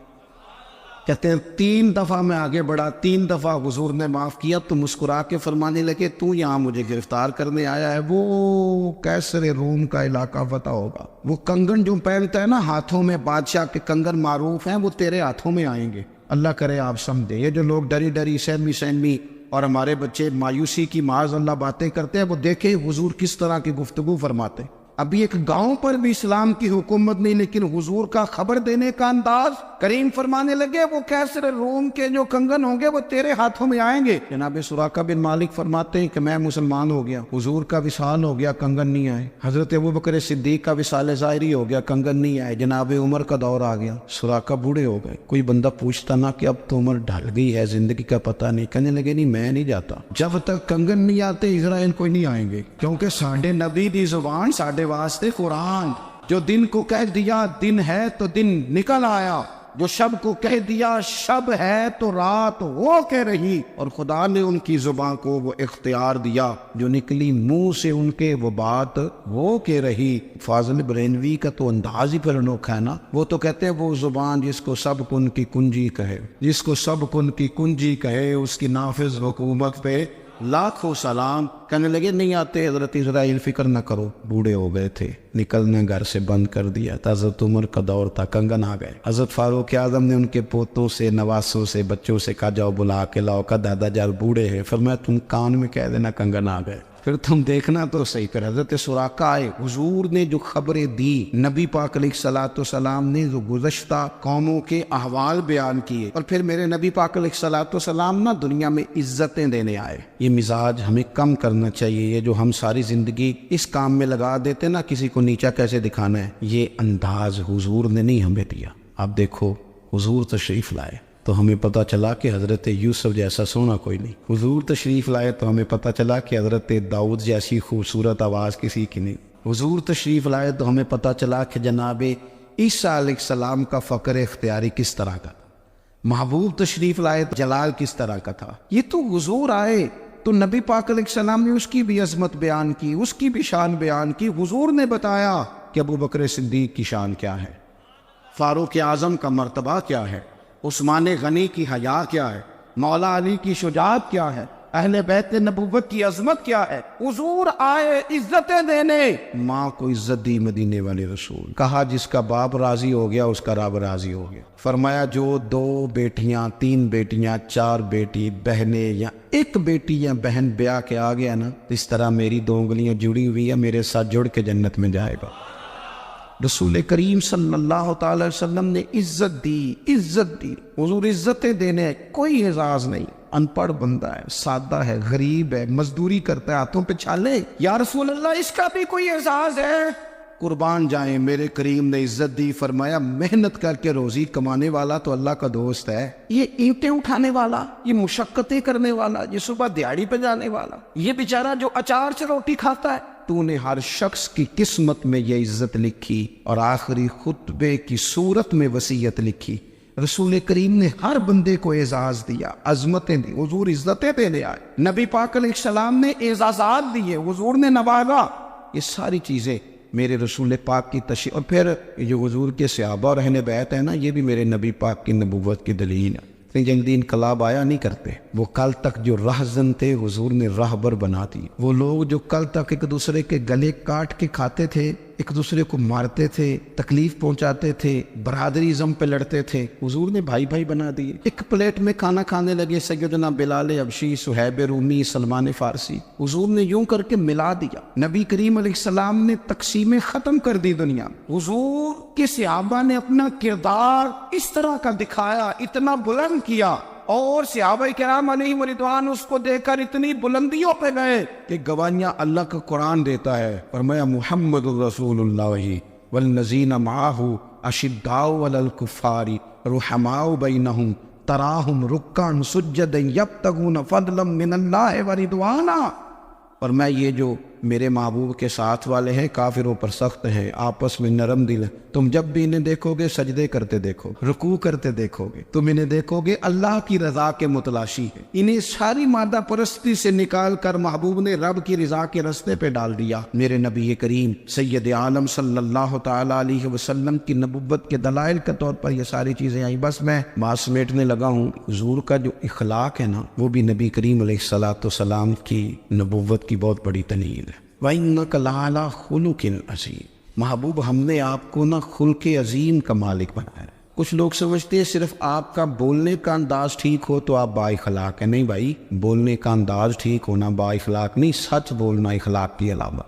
کہتے ہیں 3 دفعہ میں آگے بڑھا، 3 دفعہ حضور نے معاف کیا. تو مسکرا کے فرمانے لگے تو یہاں مجھے گرفتار کرنے آیا ہے، وہ کیسر روم کا علاقہ فتح ہوگا. وہ کنگن جو پہنتا ہے نا ہاتھوں میں، بادشاہ کے کنگن معروف ہیں، وہ تیرے ہاتھوں میں آئیں گے. اللہ کرے آپ سمجھے. یہ جو لوگ ڈری ڈری سہمی اور ہمارے بچے مایوسی کی معاذ اللہ باتیں کرتے ہیں، وہ دیکھیں حضور کس طرح کی گفتگو فرماتے. ابھی ایک گاؤں پر بھی اسلام کی حکومت نہیں، لیکن حضور کا خبر دینے کا انداز. کریم فرمانے لگے وہ کیسر روم کے جو کنگن ہوں گے وہ تیرے ہاتھوں میں آئیں گے. جناب سراقہ بن مالک فرماتے ہیں کہ میں مسلمان ہو گیا، حضور کا وصال ہو گیا، کنگن نہیں آئے. حضرت ابوبکر صدیق کا وصال ظاہری ہو گیا، کنگن نہیں آئے. جناب عمر کا دور آ گیا، سراقہ بوڑھے ہو گئے. کوئی بندہ پوچھتا نا کہ اب تو عمر ڈھل گئی ہے، زندگی کا پتہ نہیں. کہنے لگے نہیں میں نہیں جاتا، جب تک کنگن نہیں آتے اسرائیل کوئی نہیں آئیں گے. کیونکہ ساڈے نبی دی زبان ساڈے واسطے قرآن. جو دن کو کہہ دیا دن ہے تو دن نکل آیا، جو شب کو کہہ دیا شب ہے تو رات ہو کے رہی. اور خدا نے ان کی زبان کو وہ اختیار دیا، جو نکلی منہ سے ان کے وہ بات ہو کے رہی. فاضل برینوی کا تو انداز ہی پھر انوکھا ہے نا. وہ تو کہتے ہیں وہ زبان جس کو سب کن کی کنجی کہے، جس کو سب کن کی کنجی کہے، اس کی نافذ حکومت پہ لاکھوں سلام. کہنے لگے نہیں آتے. حضرت اسرائیل فکر نہ کرو، بوڑھے ہو گئے تھے، نکلنا گھر سے بند کر دیا تھا. حضرت عمر کا دور تھا، کنگن آ گئے. حضرت فاروق اعظم نے ان کے پوتوں سے، نواسوں سے، بچوں سے کہا جاؤ بلا کے لاؤ. کا دادا جان بوڑھے ہیں. فرمایا تم کان میں کہہ دینا کنگن آ گئے، پھر تم دیکھنا تو صحیح. پھر حضرت سراقہ آئے. حضور نے جو خبریں دی، نبی پاک علیہ السلام نے جو گزشتہ قوموں کے احوال بیان کیے، اور پھر میرے نبی پاک علیہ السلام نا دنیا میں عزتیں دینے آئے. یہ مزاج ہمیں کم کرنا چاہیے. یہ جو ہم ساری زندگی اس کام میں لگا دیتے نا کسی کو نیچا کیسے دکھانا ہے، یہ انداز حضور نے نہیں ہمیں دیا. آپ دیکھو حضور تشریف لائے تو ہمیں پتہ چلا کہ حضرت یوسف جیسا سونا کوئی نہیں. حضور تشریف لائے تو ہمیں پتہ چلا کہ حضرت داؤد جیسی خوبصورت آواز کسی کی نہیں. حضور تشریف لائے تو ہمیں پتہ چلا کہ جناب عیسیٰ علیہ السلام کا فقر اختیاری کس طرح کا تھا. محبوب تشریف لائے تو جلال کس طرح کا تھا. یہ تو حضور آئے تو نبی پاک علیہ السلام نے اس کی بھی عظمت بیان کی، اس کی بھی شان بیان کی. حضور نے بتایا کہ ابوبکر صدیق کی شان کیا ہے، فاروق اعظم کا مرتبہ کیا ہے، عثمان غنی کی حیا کیا ہے، مولا علی کی شجاعت کیا ہے، اہل بیت نبوت کی عظمت کیا ہے. حضور آئے عزتیں دینے. ماں کو عزت دی مدینے والے رسول. کہا جس کا باپ راضی ہو گیا اس کا رب راضی ہو گیا. فرمایا جو 2 بیٹیاں 3 بیٹیاں 4 بیٹی بہنیں یا 1 بیٹی یا بہن بیاہ کے آ گیا نا، اس طرح میری 2 انگلیاں جڑی ہوئی ہیں، میرے ساتھ جڑ کے جنت میں جائے گا. رسول کریم صلی اللہ تعالی وسلم نے عزت دی. حضور عزتیں دینے کوئی اعزاز نہیں. ان پڑھ بندہ ہے, سادہ ہے, غریب ہے, مزدوری کرتا ہے, ہاتھوں پہ چھالے, یا رسول اللہ اس کا بھی کوئی اعزاز ہے؟ قربان جائیں, میرے کریم نے عزت دی, فرمایا محنت کر کے روزی کمانے والا تو اللہ کا دوست ہے. یہ اینٹیں اٹھانے والا, یہ مشقتیں کرنے والا, یہ صبح دیہڑی پہ جانے والا, یہ بیچارہ جو اچار سے روٹی کھاتا ہے, تو نے ہر شخص کی قسمت میں یہ عزت لکھی اور آخری خطبے کی صورت میں وصیت لکھی. رسول کریم نے ہر بندے کو اعزاز دیا, عظمتیں دی. حضور عزتیں دینے آئے, نبی پاک علیہ السلام نے اعزازات دیے, حضور نے نوازا. یہ ساری چیزیں میرے رسول پاک کی تشریح. اور پھر جو حضور کے صحابہ اور اہل بیت ہے نا, یہ بھی میرے نبی پاک کی نبوت کی دلیل ہے. جنگ دین انقلاب آیا نہیں کرتے, وہ کل تک جو رہزن تھے حضور نے راہبر بنا دی. وہ لوگ جو کل تک ایک دوسرے کے گلے کاٹ کے کھاتے تھے, ایک دوسرے کو مارتے تھے, تکلیف پہنچاتے تھے, برادریزم پہ لڑتے تھے, حضور نے بھائی بھائی بنا دیے. ایک پلیٹ میں کھانا کھانے لگے, سیدنا بلال حبشی, صہیب رومی, سلمان فارسی, حضور نے یوں کر کے ملا دیا. نبی کریم علیہ السلام نے تقسیمیں ختم کر دی دنیا. حضور کے صحابہ نے اپنا کردار اس طرح کا دکھایا, اتنا بلند کیا, اور صحابہ کرام علیہم رضوان اس کو دیکھ کر اتنی بلندیوں پہ گئے کہ گواہیاں اللہ کا قرآن دیتا ہے. فرمایا محمد الرسول اللہ والذین معہ اشداء علی الکفار رحماء بینہم تراہم رکعا سجدا یبتغون فضلا من اللہ ورضوانا. اور میں یہ جو میرے محبوب کے ساتھ والے ہیں کافروں پر سخت ہیں, آپس میں نرم دل ہیں. تم جب بھی انہیں دیکھو گے سجدے کرتے دیکھو, رکوع کرتے دیکھو گے, تم انہیں دیکھو گے اللہ کی رضا کے متلاشی ہے. انہیں ساری مادہ پرستی سے نکال کر محبوب نے رب کی رضا کے رستے پہ ڈال دیا. میرے نبی کریم سید عالم صلی اللہ تعالی علیہ وسلم کی نبوت کے دلائل کے طور پر یہ ساری چیزیں آئیں. بس میں بات سمیٹنے لگا ہوں. حضور کا جو اخلاق ہے نا, وہ بھی نبی کریم علیہ الصلوۃ والسلام کی نبوت کی بہت بڑی دلیل ہے. وَإِنَّكَ لَعَلَىٰ خُلُقٍ عَظِيمٍ. محبوب ہم نے آپ کو نا خلق عظیم کا مالک بنایا ہے. کچھ لوگ سمجھتے ہیں صرف آپ کا بولنے کا انداز ٹھیک ہو تو آپ با اخلاق ہیں. نہیں بھائی, بولنے کا انداز ٹھیک ہونا با اخلاق نہیں, سچ بولنا اخلاق کے علاوہ.